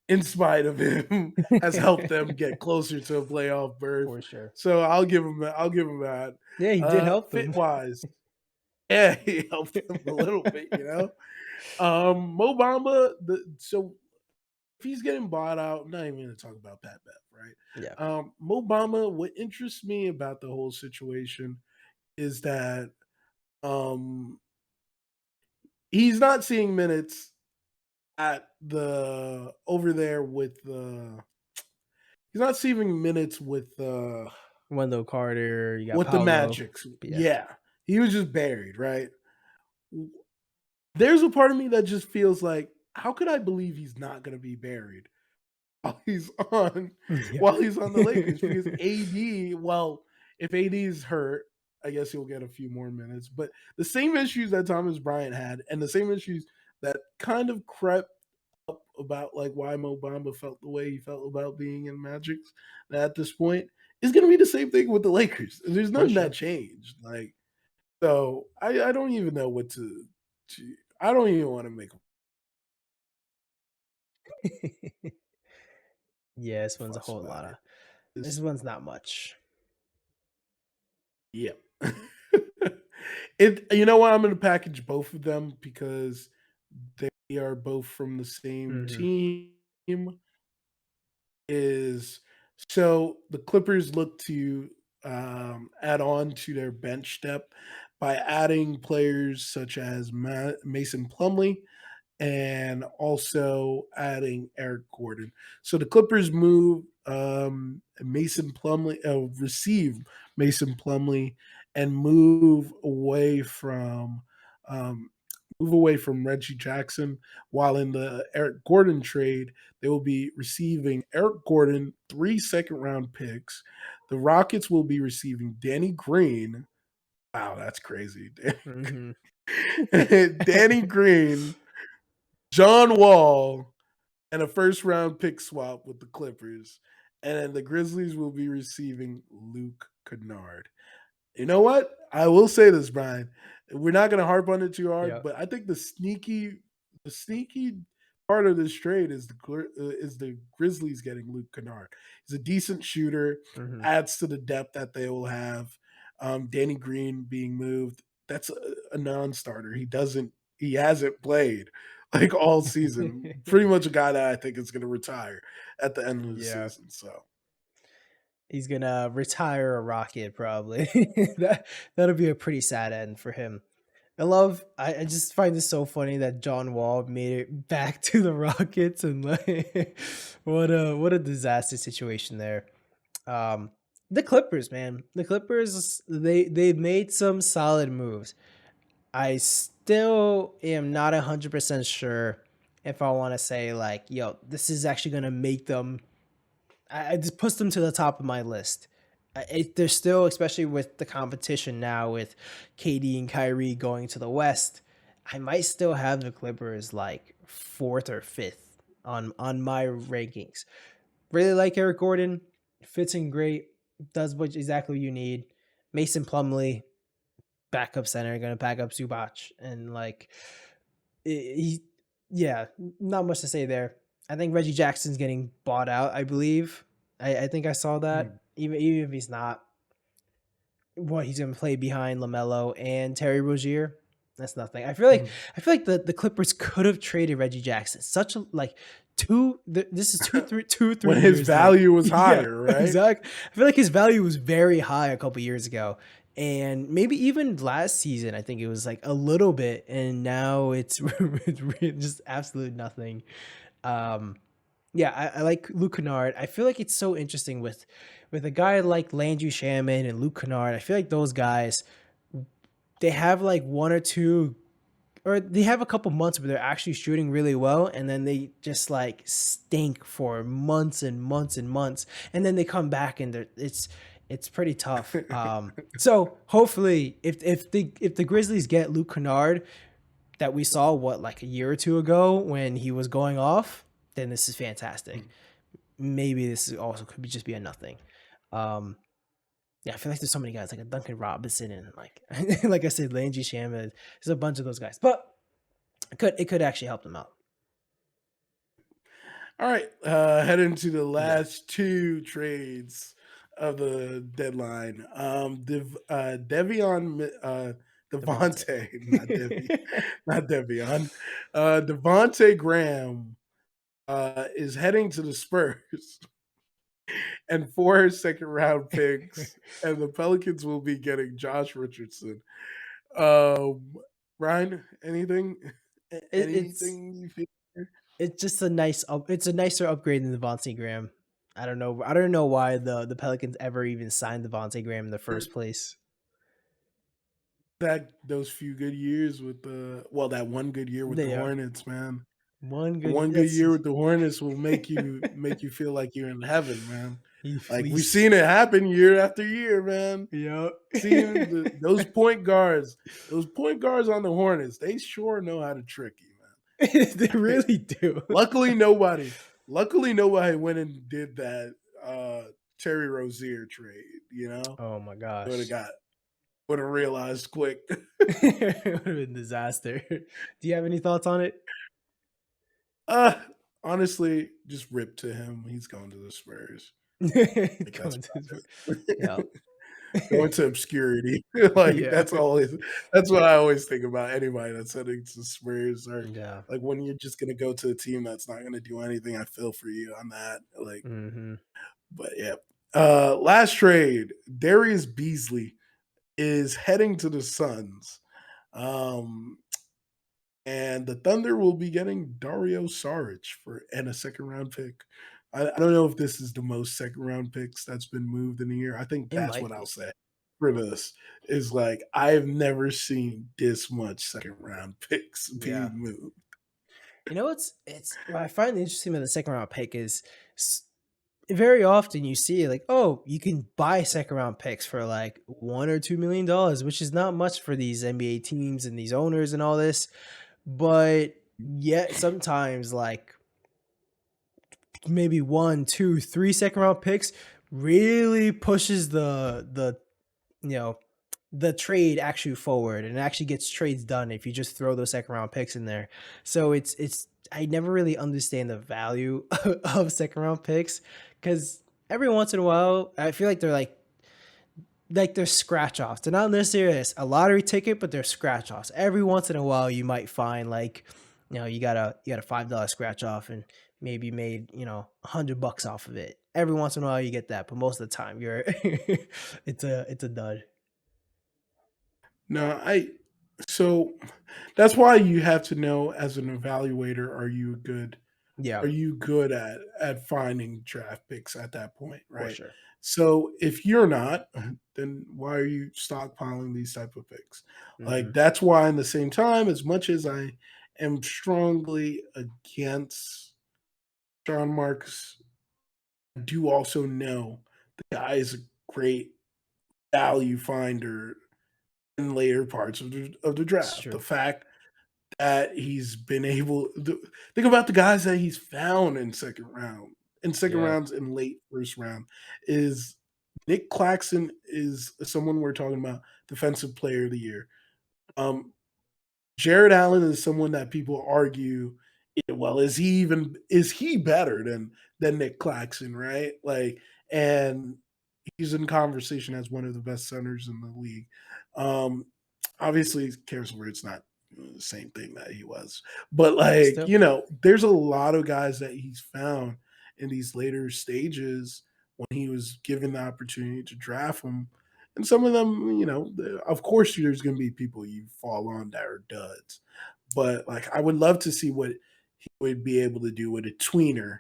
in spite of him, has helped them get closer to a playoff berth. For sure. So I'll give him that. Yeah, he did help Fit them. wise, yeah, he helped them a little bit. Mo Bamba, so if he's getting bought out, I'm not even going to talk about Pat Bev, right? Yeah. Mo Bamba, what interests me about the whole situation is that um, he's not seeing minutes at the over there with the he's not seeing minutes Wendell Carter, you got with the Paolo. Magics. Yeah. Yeah. He was just buried, right? There's a part of me that just feels like, how could I believe he's not gonna be buried while he's on Yeah. while he's on the Lakers? Because AD, well, if AD is hurt, I guess he'll get a few more minutes. But the same issues that Thomas Bryant had, and the same issues that kind of crept up about like why Mo Bamba felt the way he felt about being in Magic at this point is going to be the same thing with the Lakers. There's For nothing that sure. changed. Like, so I don't even know what to I don't even want to make a Yeah, this one's a fuss whole about lot of it. this It's, one's not much. yeah. You know what? I'm going to package both of them because they are both from the same Mhm. team. Is so the Clippers look to add on to their bench depth by adding players such as Mason Plumlee and also adding Eric Gordon. So the Clippers receive Mason Plumlee, and um, move away from Reggie Jackson. While in the Eric Gordon trade, they will be receiving Eric Gordon, 3 second-round picks. The Rockets will be receiving Danny Green. Wow, that's crazy. Mhm. Danny Green, John Wall, and a first-round pick swap with the Clippers. And then the Grizzlies will be receiving Luke Kennard. You know what? I will say this, Brian. We're not going to harp on it too hard, Yep. but I think the sneaky part of this trade is the Grizzlies getting Luke Kennard. He's a decent shooter, Mhm. adds to the depth that they will have. Danny Green being moved, that's a non-starter. He hasn't played like all season. Pretty much a guy that I think is going to retire at the end of the Yeah. season. So He's gonna retire a Rocket probably. That'll be a pretty sad end for him. I just find this so funny that John Wall made it back to the Rockets and like what a disaster situation there. Um the Clippers, man. The Clippers they've made some solid moves. I still am not 100% sure if I want to say like, yo, this is actually gonna make them. I just puts them to the top of my list. They're still, especially with the competition now with KD and Kyrie going to the West. I might still have the Clippers like fourth or fifth on my rankings. Really like Eric Gordon, fits in great, does what exactly you need. Mason Plumlee, backup center, gonna back up Zubac, and like he, yeah, not much to say there. I think Reggie Jackson's getting bought out. I believe. I think I saw that. Mm, Even if he's not, what he's gonna play behind Lamelo and Terry Rozier. That's nothing. mm. I feel like the Clippers could have traded Reggie Jackson. Such a like this is 3 When his years late. value was Yeah, higher, right? exactly. I feel like his value was very high a couple years ago. And maybe even last season, I think it was like a little bit, and now it's just absolute nothing. Um, yeah, I like Luke Kennard. I feel like it's so interesting with a guy like Landry Shaman and Luke Kennard. I feel like those guys, they have like one or two, or they have a couple months where they're actually shooting really well, and then they just like stink for months and months and months, and then they come back and it's pretty tough. So hopefully, if the Grizzlies get Luke Kennard that we saw like a year or two ago when he was going off, then this is fantastic. Maybe this is also could be just be a nothing. Um, yeah, I feel like there's so many guys like a Duncan Robinson and like like I said, Landry Shaman. There's a bunch of those guys, but it could actually help them out. All right, heading to the Yeah, last two trades of the deadline. Devion, Devontae. Devontae, not Devi, not Devion. Devontae Graham is heading to the Spurs and 4 second-round picks, and the Pelicans will be getting Josh Richardson. Um, Ryan, anything, It's anything you feel? it's just a nice it's a nicer upgrade than Devontae Graham. I don't know. I don't know why the Pelicans ever even signed Devontae Graham in the first place. That those few good years with the well, that one good year with the They are Hornets, man. one good. One good That's year with the Hornets will make you feel like you're in heaven, man. he Like we've fleeced. seen it happen year after year, man. Yep. Seeing those point guards on the Hornets, they sure know how to trick you, They man. really do. luckily nobody, luckily nobody went and did that Terry Rozier trade, you know? Oh my Would have gosh. got would have realized quick. It would have been disaster. Do you have any thoughts on it? Uh, honestly, just rip to him. He's going to the Spurs. Like that's Going to his, yeah. about going to obscurity. Like Yeah. that's what I always think about anybody that's heading to the Spurs or Yeah. like when you're just gonna go to a team that's not gonna do anything. I feel for you on that. Like, Mhm. but yeah. Last trade, Darius Beasley is heading to the Suns. Um, and the Thunder will be getting Dario Saric for and a second round pick. I don't know if this is the most second round picks that's been moved in a year. I think It that's might what I'll be. say for this is like I've never seen this much second round picks Yeah. being moved. You know it's what I find interesting about the second round pick is very often you see like, oh, you can buy second round picks for like $1 or $2 million, which is not much for these NBA teams and these owners and all this. But yet sometimes like maybe 1, 2, 3 second round picks really pushes the you know the trade actually forward and it actually gets trades done if you just throw those second round picks in there. So it's I never really understand the value of second round picks because every once in a while I feel like they're scratch offs. They're not necessarily a lottery ticket, but they're scratch offs. Every once in a while, you might find like, you got a $5 scratch off and maybe made $100 off of it. Every once in a while, you get that, but most of the time, you're it's a dud. No, I so that's why you have to know as an evaluator, Yeah, are you good at finding draft picks at that point, for right? sure. So if you're not, then why are you stockpiling these type of picks? Like Hmm. that's why in the same time, as much as I am strongly against Sean Marks. I do also know the guy is a great value finder in later parts of the It's draft. The true. fact that he's been able to think about the guys that he's found in second Yeah, rounds and late first round is Nick Claxton is someone we're talking about defensive player of the year. Um, Jared Allen is someone that people argue, well, is he better than Nick Claxton, right? Like, and he's in conversation as one of the best centers in the league. Um, obviously, Caris LeVert's not the same thing that he was, but but like still, there's a lot of guys that he's found in these later stages when he was given the opportunity to draft them. And some of them, of course, there's going to be people you fall on that are duds, but like I would love to see what he would be able to do with a tweener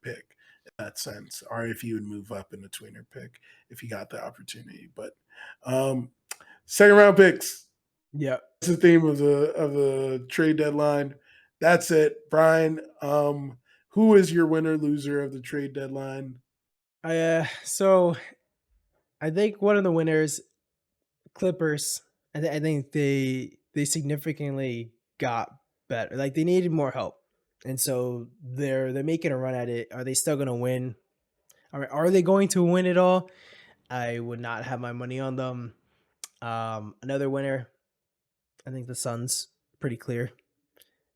pick in that sense, or if he would move up in the tweener pick if he got the opportunity. But um, second round picks. yeah. That's the theme of the trade deadline. That's it, Brian. Who is your winner loser of the trade deadline? So I think one of the winners, Clippers. I think they significantly got better. Like they needed more help, and so they're making a run at it. Are they still going to win? Are they going to win it all? I would not have my money on them. Another winner, I think the Suns. Pretty clear.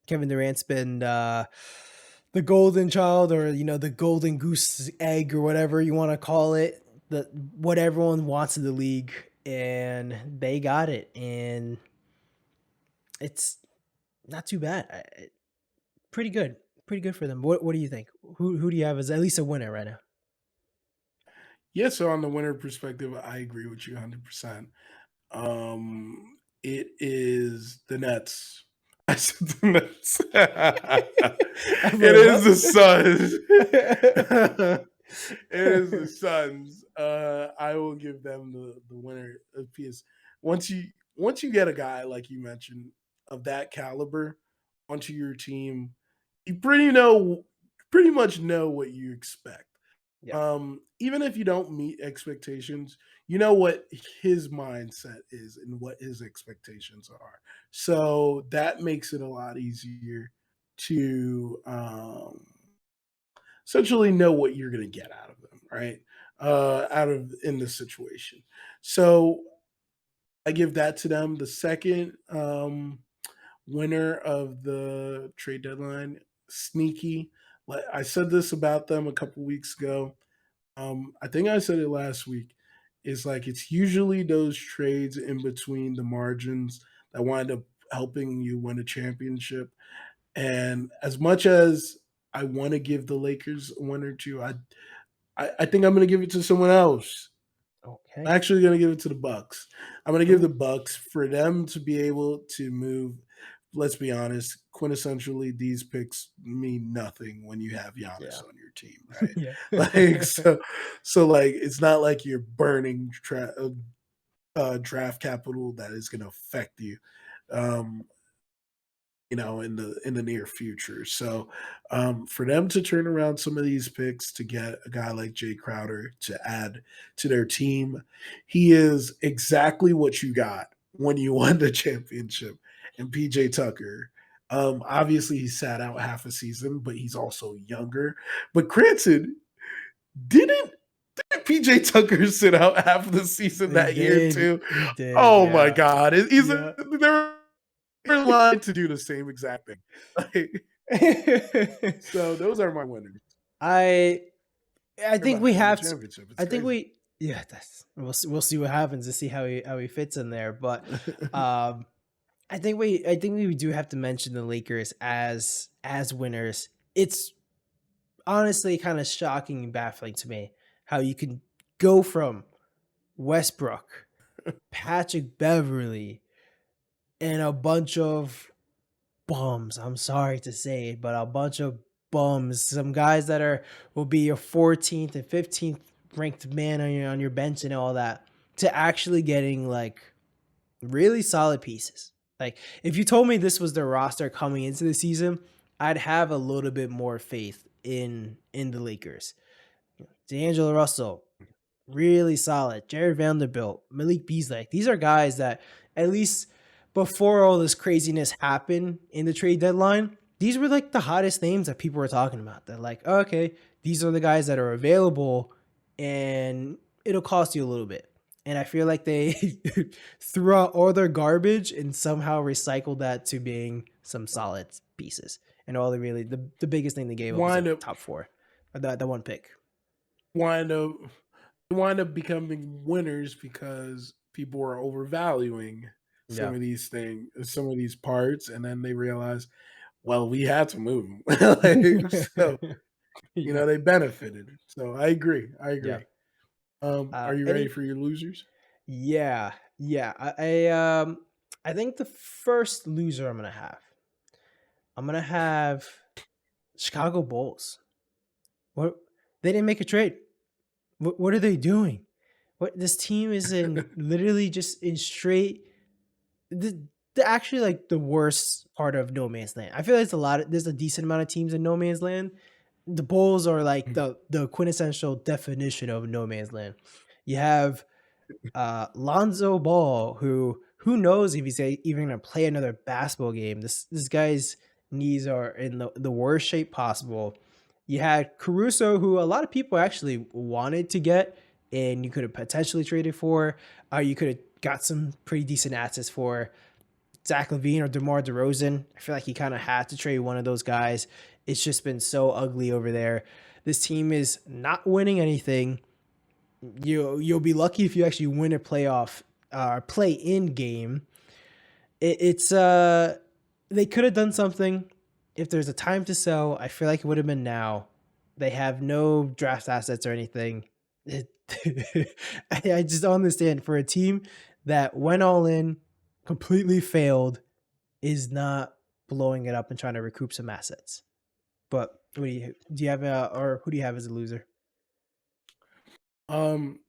Kevin Durant's been the golden child, or the golden goose egg, or whatever you want to call it. What everyone wants in the league, and they got it, and it's not too bad. Pretty good for them. What do you think? Who do you have as at least a winner right now? Yeah, so on the winner perspective, I agree with you 100%. It is the Nets. I said the Nets. I It was is the like, Suns. what? It is the Suns. I will give them the winner of PS. Once you get a guy like you mentioned of that caliber onto your team, you pretty much know what you expect. Yeah. Even if you don't meet expectations, you know what his mindset is and what his expectations are. So that makes it a lot easier to essentially know what you're going to get out of them, right? Out of in this situation. So I give that to them. The second winner of the trade deadline, sneaky. Like I said this about them a couple weeks ago. I think I said it last week. Is like it's usually those trades in between the margins that wind up helping you win a championship. And as much as I want to give the Lakers one or two, I think I'm going to give it to someone else. I'm Okay. actually going to give it to the Bucks. I'm going to give the Oh, Bucks for them to be able to move. Let's be honest, quintessentially, these picks mean nothing when you have yeah. Giannis on your team, right? Yeah. Like so like it's not like you're burning draft capital that is going to affect you. Um, in the near future. So for them to turn around some of these picks to get a guy like Jay Crowder to add to their team, he is exactly what you got when you won the championship. And PJ Tucker, obviously he sat out half a season, but he's also younger. But granted, didn't PJ Tucker sit out half the season He that year did. too? He did. Oh my Yeah. God. He's Yeah. they're lying to do the same exact thing. Like, so those are my winners. I I They're think about we to win the have to. championship. It's I think crazy. that's we'll see what happens to see how he fits in there. But um, I think we do have to mention the Lakers as winners. It's honestly kind of shocking and baffling to me how you can go from Westbrook, Patrick Beverly, and a bunch of bums. I'm sorry to say it, but a bunch of bums. Some guys that will be your 14th and 15th ranked man on your bench and all that, to actually getting like really solid pieces. Like, if you told me this was their roster coming into the season, I'd have a little bit more faith in the Lakers. D'Angelo Russell, really solid. Jared Vanderbilt, Malik Beasley. Like, these are guys that at least before all this craziness happened in the trade deadline, these were like the hottest names that people were talking about. They're like, oh, okay, these are the guys that are available and it'll cost you a little bit. And I feel like they threw out all their garbage and somehow recycled that to being some solid pieces. And all they really, the biggest thing they gave up was a Wind up top four, or the one pick. wind up wind up becoming winners because people are overvaluing Yeah. some of these parts, and then they realize, well, we had to move them. Like, so Yeah. they benefited. So I agree. I Yeah. agree. Are you ready Any for your losers? Yeah, yeah. I think the first loser I'm gonna have Chicago Bulls. What, they didn't make a trade. What are they doing? What, this team is in literally just in straight the actually like the worst part of no man's land. I feel like there's a decent amount of teams in no man's land. The Bulls are like the quintessential definition of no man's land. You have Lonzo Ball, who knows if he's even gonna play another basketball game. This guy's knees are in the worst shape possible. You had Caruso, who a lot of people actually wanted to get, and you could have potentially traded for. You could have got some pretty decent assets for Zach LaVine or DeMar DeRozan. I feel like he kind of had to trade one of those guys. It's just been so ugly over there. This team is not winning anything. You'll be lucky if you actually win a playoff play in game. It's they could have done something. If there's a time to sell, I feel like it would have been now. They have no draft assets or anything. I just don't understand, for a team that went all in, completely failed, is not blowing it up and trying to recoup some assets. But what do you have or who do you have as a loser? Um,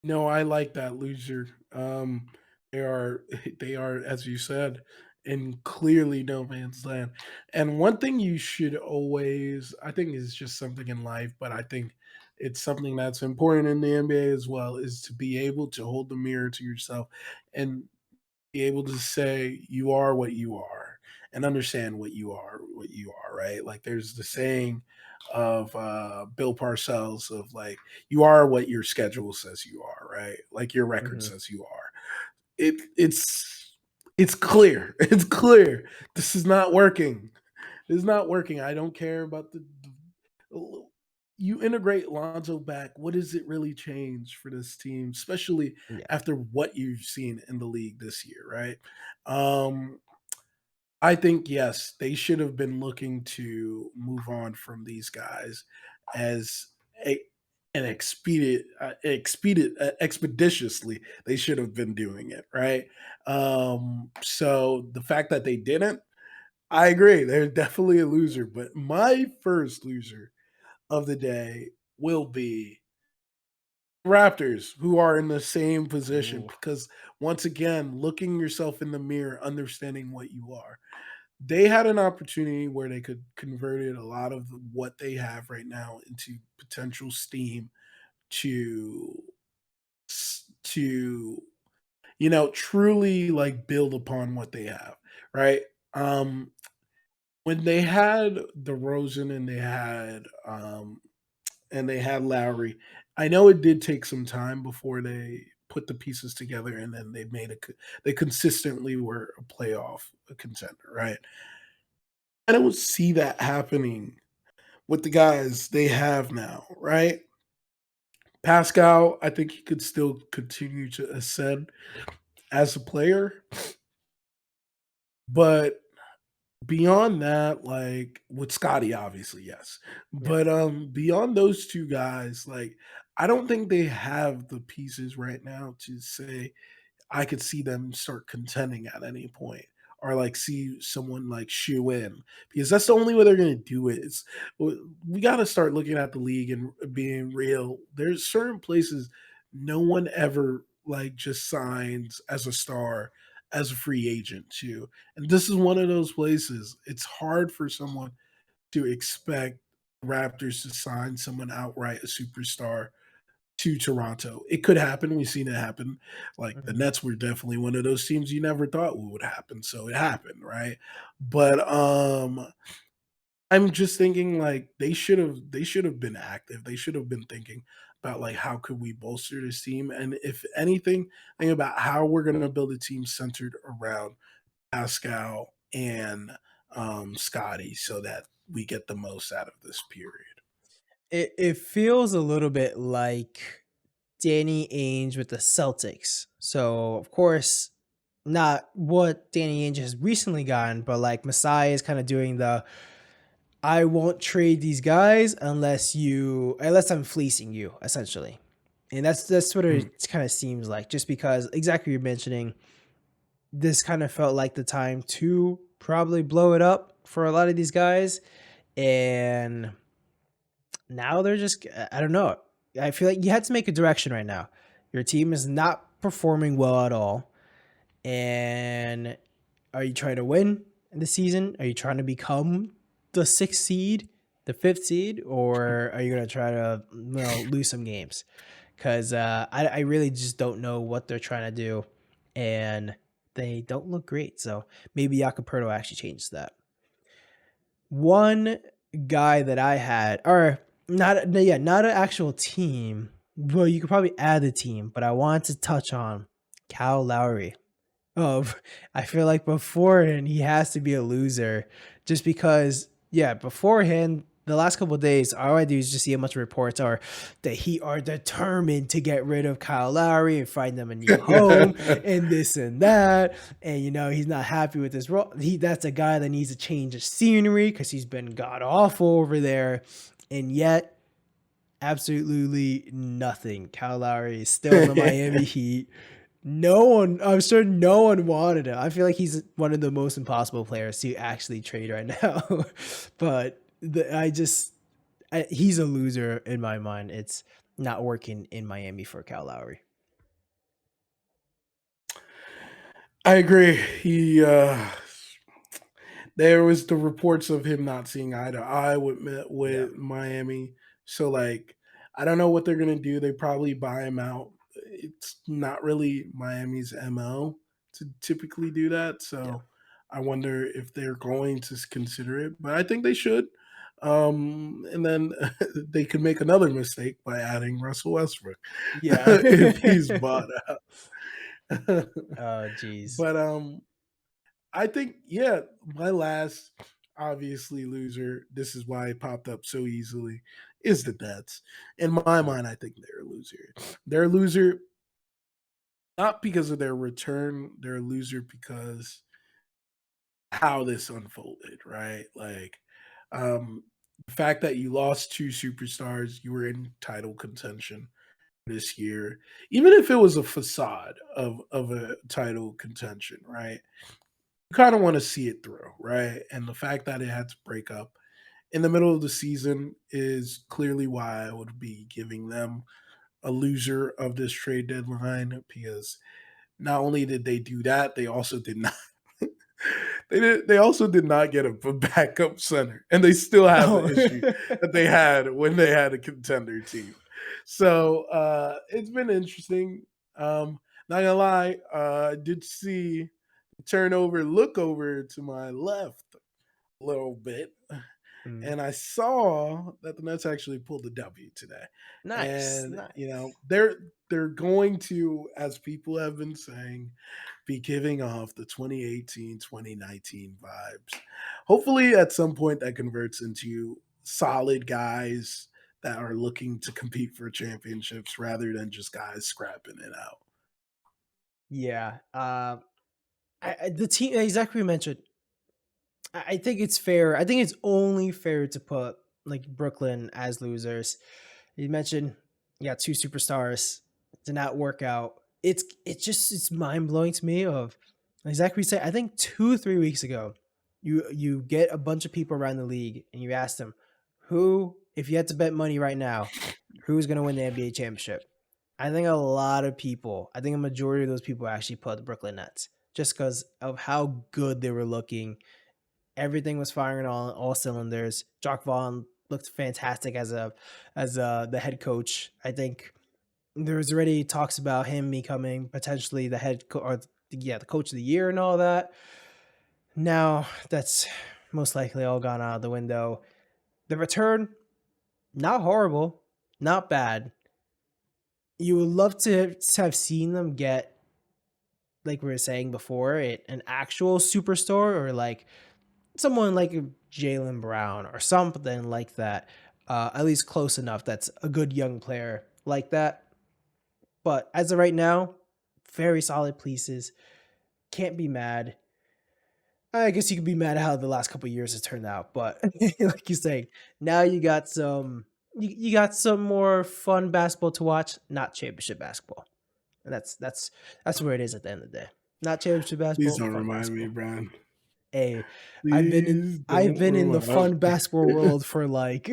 no, I like that loser. They are they are, as you said, in clearly no man's land. And one thing you should always, I think, is just something in life, but I think it's something that's important in the NBA as well, is to be able to hold the mirror to yourself and be able to say you are what you are and understand what you are, right? Like, there's the saying of Bill Parcells of, like, you are what your schedule says you are, right? Like, your record Mm-hmm. says you are. It's clear. It's clear. This is not working. It's not working. I don't care about you integrate Lonzo back. What does it really change for this team, especially Yeah. after what you've seen in the league this year, right? Um, I think, yes, they should have been looking to move on from these guys as a, an expeditiously. They should have been doing it, right? So the fact that they didn't, I agree. They're definitely a loser. But my first loser of the day will be Raptors, who are in the same position, Ooh. because once again, looking yourself in the mirror, understanding what you are. They had an opportunity where they could converted a lot of what they have right now into potential steam to to truly, like, build upon what they have, right? Um when they had the Rosen and they had Lowry. I know it did take some time before they put the pieces together, and then they consistently were a playoff contender, right? I don't see that happening with the guys they have now, right? Pascal, I think he could still continue to ascend as a player, but beyond that, like, with Scotty, obviously, yes. Yeah. But beyond those two guys, like, I don't think they have the pieces right now to say I could see them start contending at any point, or like see someone like shoe in, because that's the only way they're going to do it. We got to start looking at the league and being real. There's certain places no one ever, like, just signs as a star as a free agent too. And this is one of those places. It's hard for someone to expect Raptors to sign someone outright, a superstar, to Toronto. It could happen. We've seen it happen. Like the Mhm. Nets were definitely one of those teams you never thought would happen. So it happened, right? But I'm just thinking like they should have been active. They should have been thinking about like how could we bolster this team, and if anything, think about how we're going to build a team centered around Pascal and Scotty, so that we get the most out of this period. It feels a little bit like Danny Ainge with the Celtics. So of course, not what Danny Ainge has recently gotten, but like Masai is kind of doing the I won't trade these guys unless I'm fleecing you, essentially. And that's what Mm. it kind of seems like, just because exactly you're mentioning, this kind of felt like the time to probably blow it up for a lot of these guys. And now they're just, I don't know. I feel like you had to make a direction right now. Your team is not performing well at all. And are you trying to win in the season? Are you trying to become the sixth seed, the fifth seed, or are you going to try to lose some games? Because I really just don't know what they're trying to do, and they don't look great. So maybe Jacoperto actually changes that. One guy that I had, or not, yeah, not an actual team. Well, you could probably add the team, but I wanted to touch on Cal Lowry. Oh, I feel like beforehand he has to be a loser, just because yeah, beforehand the last couple of days all I do is just see how much reports are that he are determined to get rid of Kyle Lowry and find them a new home and this and that, and he's not happy with his role. That's a guy that needs to change the scenery because he's been god awful over there, and yet absolutely nothing. Kyle Lowry is still in the Miami Heat. I'm sure no one wanted him. I feel like he's one of the most impossible players to actually trade right now. But he's a loser in my mind. It's not working in Miami for Kyle Lowry. I agree. There was the reports of him not seeing eye to eye Yeah. with Miami. So like, I don't know what they're gonna do. They probably buy him out. It's not really Miami's mo to typically do that. Yeah. So I wonder if they're going to consider it. But I think they should. And then they could make another mistake by adding Russell Westbrook Yeah. if he's bought out. Oh, jeez. But I think, yeah, my last obviously loser, this is why it popped up so easily, is the Nets. In my mind, I think they're a loser. They're a loser not because of their return, they're a loser because how this unfolded, right? Like, the fact that you lost two superstars, you were in title contention this year, even if it was a facade of a title contention, right? You kind of want to see it through, right? And the fact that it had to break up in the middle of the season is clearly why I would be giving them a loser of this trade deadline, because not only did they do that, they also did not they also did not get a backup center, and they still have the Oh. issue that they had when they had a contender team. So it's been interesting. Not gonna lie, I did see turnover look over to my left a little bit, Mm. and I saw that the Nets actually pulled the W today. Nice. And Nice. they're going to, as people have been saying, be giving off the 2018-2019 vibes. Hopefully at some point that converts into solid guys that are looking to compete for championships rather than just guys scrapping it out. Yeah. The team exactly you mentioned. I think it's fair. I think it's only fair to put like Brooklyn as losers. You mentioned you got two superstars, did not work out. It's mind blowing to me of exactly say. I think 2 3 weeks ago, you get a bunch of people around the league and you ask them who, if you had to bet money right now, who's going to win the NBA championship. I think a lot of people, I think a majority of those people actually put the Brooklyn Nets just because of how good they were looking. Everything was firing on all cylinders. Jock Vaughn looked fantastic as the head coach. I think there was already talks about him becoming potentially the the coach of the year and all that. Now that's most likely all gone out of the window. The return, not horrible, not bad. You would love to have seen them get, like we were saying before, an actual superstar or like someone like Jalen Brown or something like that. At least close enough. That's a good young player like that. But as of right now, very solid pieces. Can't be mad. I guess you could be mad at how the last couple of years has turned out, but like you're saying, now you got some more fun basketball to watch, not championship basketball. And that's where it is at the end of the day. Not championship Please basketball, don't fun remind me, basketball. Brian. Hey, Please I've don't been in the remind fun basketball world for like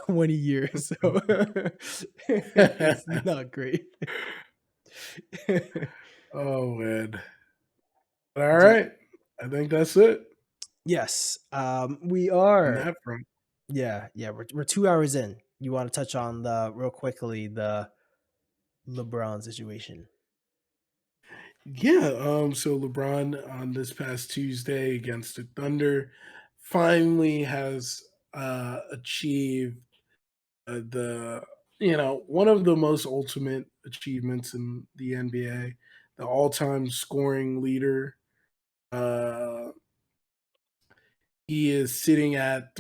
20 years, so it's not great. Oh man. All Do- right. I think that's it yes, we on are. that front. Yeah, we're 2 hours in. You want to touch on the real quickly the LeBron situation? Yeah, so LeBron on this past Tuesday against the Thunder finally has achieved the one of the most ultimate achievements in the NBA, the all-time scoring leader. Uh he is sitting at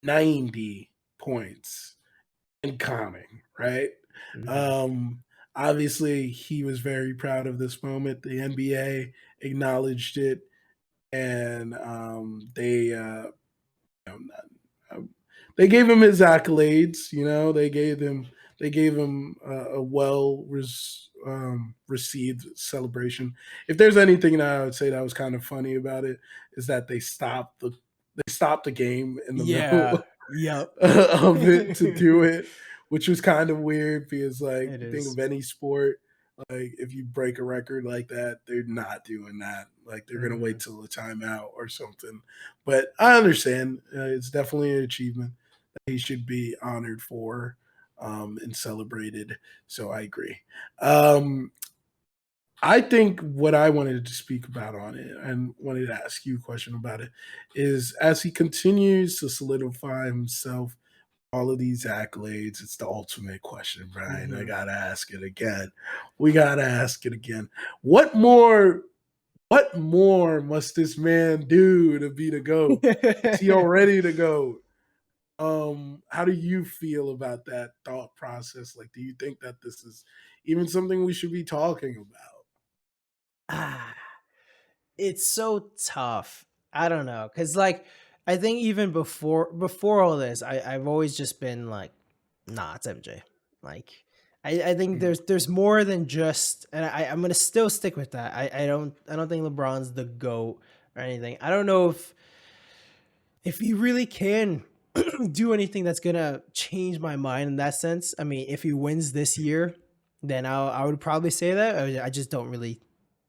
38,390 points and counting, right? Mhm. Um, Obviously, he was very proud of this moment. The NBA acknowledged it, and know, um, they gave him his accolades. They gave him a received celebration. If there's anything that I would say that was kind of funny about it, is that they stopped the game in the Yeah. middle Yep. of it to do It it, which was kind of weird because like you think is. of any sport, like if you break a record like that, they're not doing that. Like they're gonna wait Mhm. till the timeout or something. But I understand it's definitely an achievement that he should be honored for and celebrated. So I agree. Um, I think what I wanted to speak about on it and wanted to ask you a question about it is as he continues to solidify himself all of these accolades. It's the ultimate question, Brian. I Mhm. gotta ask it again. We gotta ask it again. What more? What more must this man do to be the GOAT? Is he already the GOAT? How do you feel about that thought process? Like, do you think that this is even something we should be talking about? Ah, it's so tough. I don't know, cause like I think even before all this, I've always just been like, nah, it's MJ. Like I think Mm, there's more than just, and I'm gonna still stick with that. I don't think LeBron's the GOAT or anything. I don't know if he really can do anything that's gonna change my mind in that sense. I mean, if he wins this year, then I would probably say that. I just don't really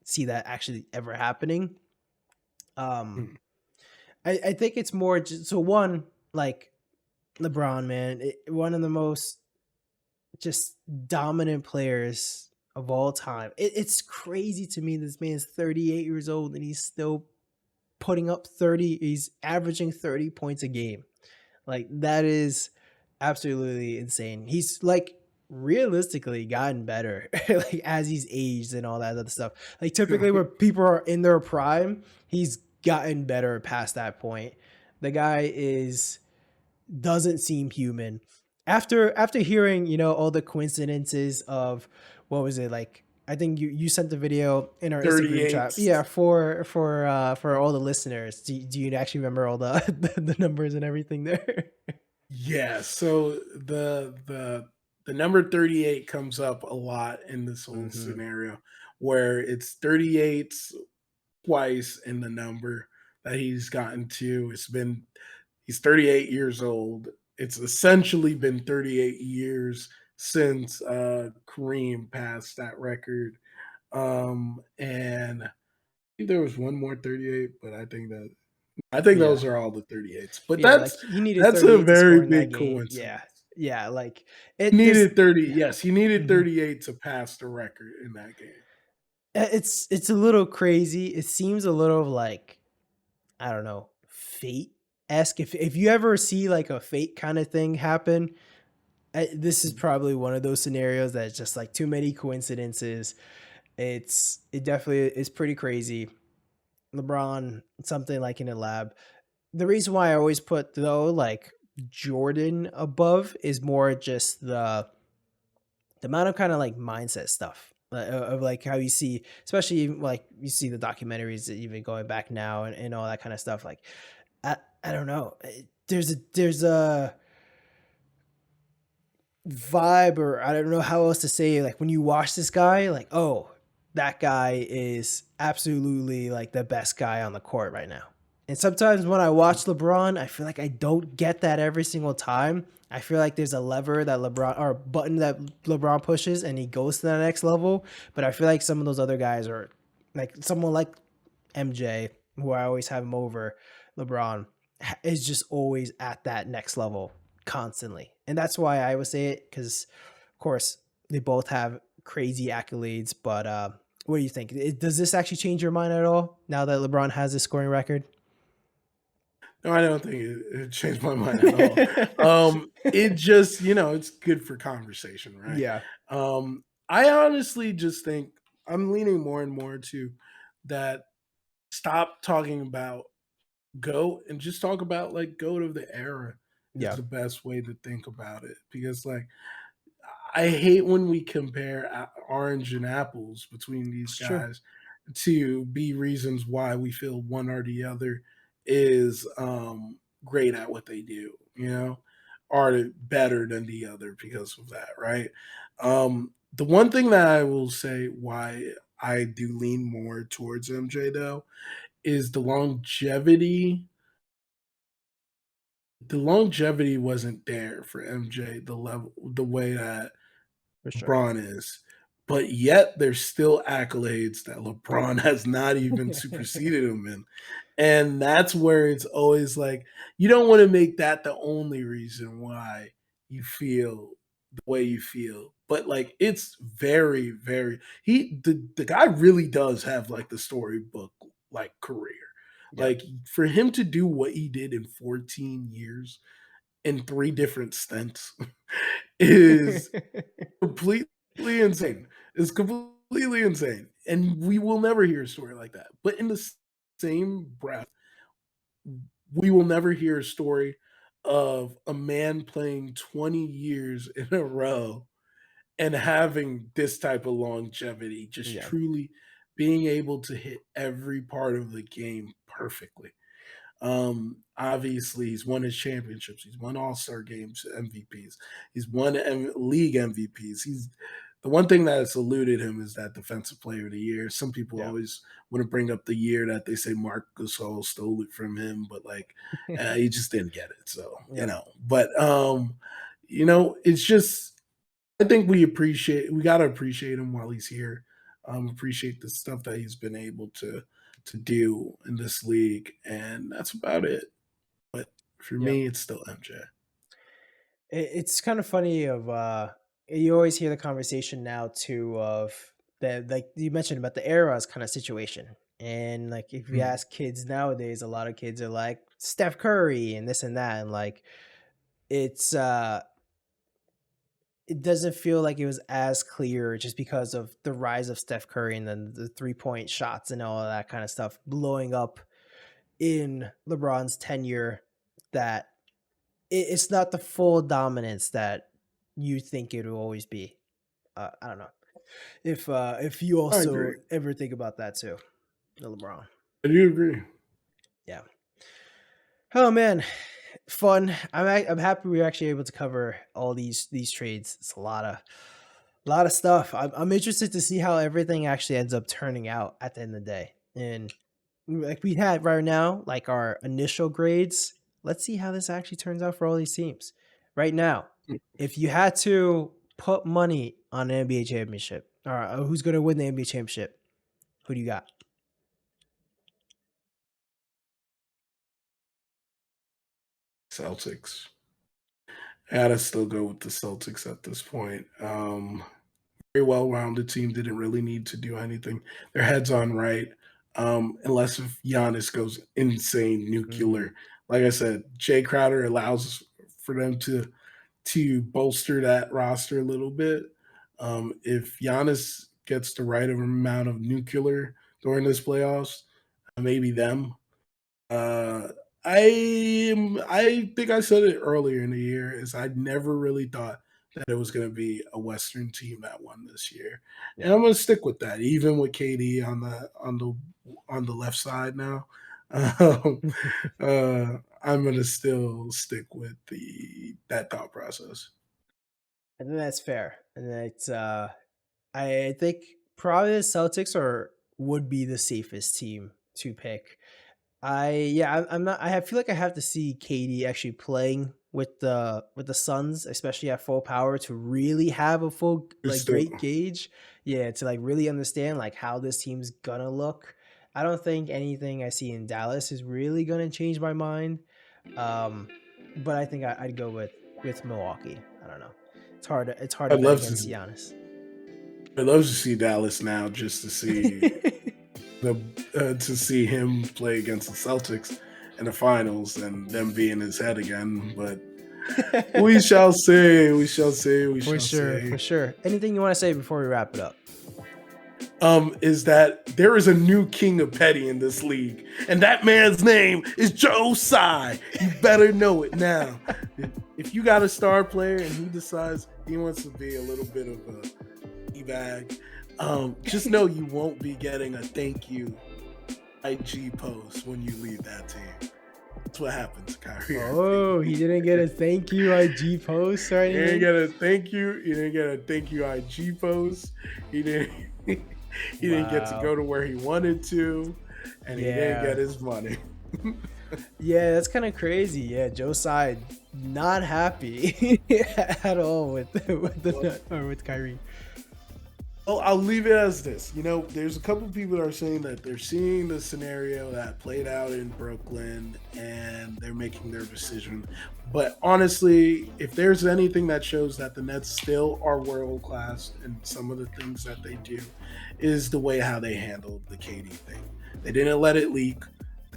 see that actually ever happening. Um, mm. I think it's more just, so one, like LeBron, man, one of the most just dominant players of all time. It's crazy to me. This man is 38 years old and he's still putting up 30. He's averaging 30 points a game. Like that is absolutely insane. He's like realistically gotten better like as he's aged and all that other stuff. Like typically where people are in their prime, he's gotten better past that point. The guy is doesn't seem human. After hearing, all the coincidences of what was it like, I think you sent the video in our Instagram chat. 38. Yeah, for all the listeners. Do you actually remember all the the numbers and everything there? Yeah, so the number 38 comes up a lot in this whole Mhm. scenario where it's 38 twice in the number that he's gotten to. He's 38 years old It's essentially been 38 years since Kareem passed that record. And I think there was one more 38, but I think Yeah. those are all the 38s. But Yeah, like that's he needed that's a 38 to score very in that big game. Yeah. coincidence. Yeah, like He it there's needed 30. Yes, he needed Mhm. 38 to pass the record in that game. It's a little crazy. It seems a little like, I don't know, fate esque. If you ever see like a fate kind of thing happen, this is probably one of those scenarios that's just like too many coincidences. It definitely is pretty crazy. LeBron, something like in a lab. The reason why I always put though like Jordan above is more just the amount of kind of like mindset stuff of like how you see, especially like you see the documentaries even going back now and all that kind of stuff. Like I don't know. There's a vibe, or I don't know how else to say it. Like when you watch this guy, like, oh, that guy is absolutely like the best guy on the court right now. And sometimes when I watch LeBron, I feel like I don't get that every single time. I feel like there's a lever that LeBron or button that LeBron pushes and he goes to the next level. But I feel like some of those other guys are like someone like MJ, who I always have him over LeBron, is just always at that next level constantly. And that's why I would say it, because of course they both have crazy accolades. But what do you think? Does this actually change your mind at all now that LeBron has this scoring record? No, I don't think it changed my mind at all. It just, it's good for conversation, right? Yeah. I honestly just think I'm leaning more and more to that. Stop talking about GOAT and just talk about like GOAT of the era is Yeah. the best way to think about it. Because like I hate when we compare orange and apples between these It's true. guys to be reasons why we feel one or the other is great at what they do, are better than the other because of that, right? The one thing that I will say why I do lean more towards MJ though is the longevity wasn't there for MJ the way that For sure. LeBron is. But yet there's still accolades that LeBron has not even superseded him in. And that's where it's always like you don't want to make that the only reason why you feel the way you feel. But like it's very, very the guy really does have like the storybook like career. Yep. Like for him to do what he did in 14 years in three different stints is completely insane. It's completely insane. And we will never hear a story like that. But in the same breath, we will never hear a story of a man playing 20 years in a row and having this type of longevity, just Yeah. truly being able to hit every part of the game perfectly. Obviously, he's won his championships. He's won All Star games MVPs. He's won league MVPs. He's the one thing that has eluded him is that Defensive Player of the Year. Some people Yeah. always want to bring up the year that they say Marc Gasol stole it from him, but like he just didn't get it. So Yep. but it's just I think we gotta appreciate him while he's here. Appreciate the stuff that he's been able to do in this league, and that's about it. But for Yep. me, it's still MJ. It's kind of funny of you always hear the conversation now too of the, like you mentioned about the eras kind of situation. And like if you Mm. ask kids nowadays, a lot of kids are like Steph Curry and this and that, and like it's it doesn't feel like it was as clear just because of the rise of Steph Curry and then the 3-point shots and all of that kind of stuff blowing up in LeBron's tenure, that it's not the full dominance that you think it will always be. I don't know if you I also agree. ever think about that too, the LeBron. I do agree. Yeah. Oh man, fun. I'm happy we were actually able to cover all these trades. It's a lot of stuff. I'm interested to see how everything actually ends up turning out at the end of the day. And like we had right now, like our initial grades. Let's see how this actually turns out for all these teams. right now, if you had to put money on an NBA championship, or who's going to win the NBA championship, who do you got? Celtics. I gotta still go with the Celtics at this point. Very well-rounded team, didn't really need to do anything. Their heads on right, unless if Giannis goes insane Mm, nuclear. Like I said, Jay Crowder allows for them to bolster that roster a little bit. If Giannis gets the right amount of nuclear during this playoffs, maybe them. Uh, I think I said it earlier in the year is I never really thought that it was going to be a Western team that won this year, and yeah. I'm going to stick with that, even with KD on the left side now. Um, I'm going to still stick with the that thought process. I think that's fair. And that's I think probably the Celtics would be the safest team to pick. I'm not. Feel like I have to see KD actually playing with the Suns, especially at full power, to really have a full It's like still great gauge. Yeah, to like really understand like how this team's gonna look. I don't think anything I see in Dallas is really gonna change my mind. Um, but I think I'd go with Milwaukee. I don't know. It's hard to I'd bet love against to Giannis. I'd love to see Dallas now just to see the to see him play against the Celtics in the finals and them be in his head again. But we shall see. We shall see. We For shall sure, see. for sure. Anything you want to say before we wrap it up? Is that there is a new king of petty in this league, and that man's name is Joe Tsai. You better know it now. If you got a star player and he decides he wants to be a little bit of a bag, just know you won't be getting a thank you IG post when you leave that team. That's what happens, Kyrie Irving. Oh, he didn't get a thank you IG post or He didn't anything. get a thank you. He didn't get a thank you IG post. He didn't. He didn't get to Wow. go to where he wanted to, and he didn't Yeah. get his money. Yeah, that's kind of crazy. Yeah, Joe Side not happy at all with Kyrie. Well, I'll leave it as this. There's a couple of people that are saying that they're seeing the scenario that played out in Brooklyn and they're making their decision. But honestly, if there's anything that shows that the Nets still are world class and some of the things that they do is the way how they handled the KD thing. They didn't let it leak.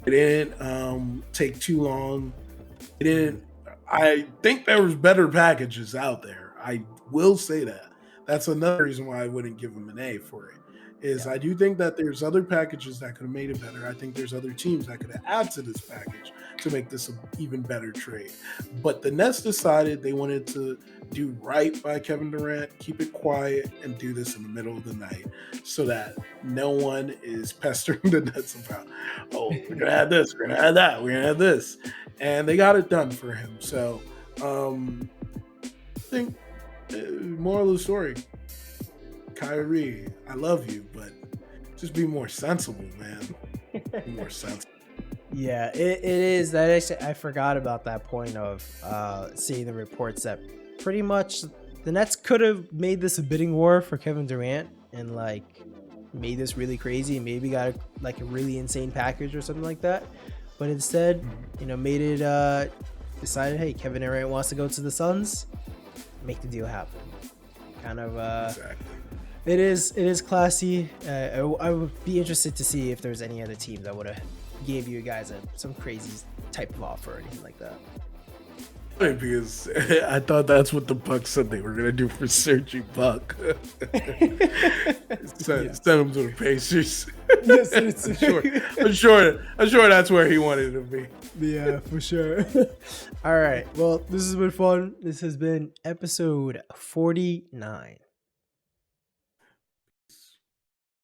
They didn't take too long. They Mm, didn't. I think there was better packages out there. I will say that. That's another reason why I wouldn't give him an A for it. Is yeah. I do think that there's other packages that could have made it better. I think there's other teams that could have added to this package to make this an even better trade. But the Nets decided they wanted to do right by Kevin Durant, keep it quiet, and do this in the middle of the night so that no one is pestering the Nets about, oh, we're gonna add this, we're gonna add that, we're gonna add this. And they got it done for him. So I think moral of the story, Kyrie, I love you, but just be more sensible, man. Be more sensible. Yeah, it is. That actually, I forgot about that point of seeing the reports that pretty much the Nets could have made this a bidding war for Kevin Durant and like made this really crazy, maybe got like a really insane package or something like that. But instead, made it decided, hey, Kevin Durant wants to go to the Suns, make the deal happen. Kind of Exactly. it is classy. I would be interested to see if there's any other team that would have gave you guys some crazy type of offer or anything like that. Funny because I thought that's what the Bucks said they were gonna do for Serge Buck. Send him to the Pacers. Yes, it's I'm sure that's where he wanted to be. yeah, for sure. All right. Well, this has been fun. This has been episode 49.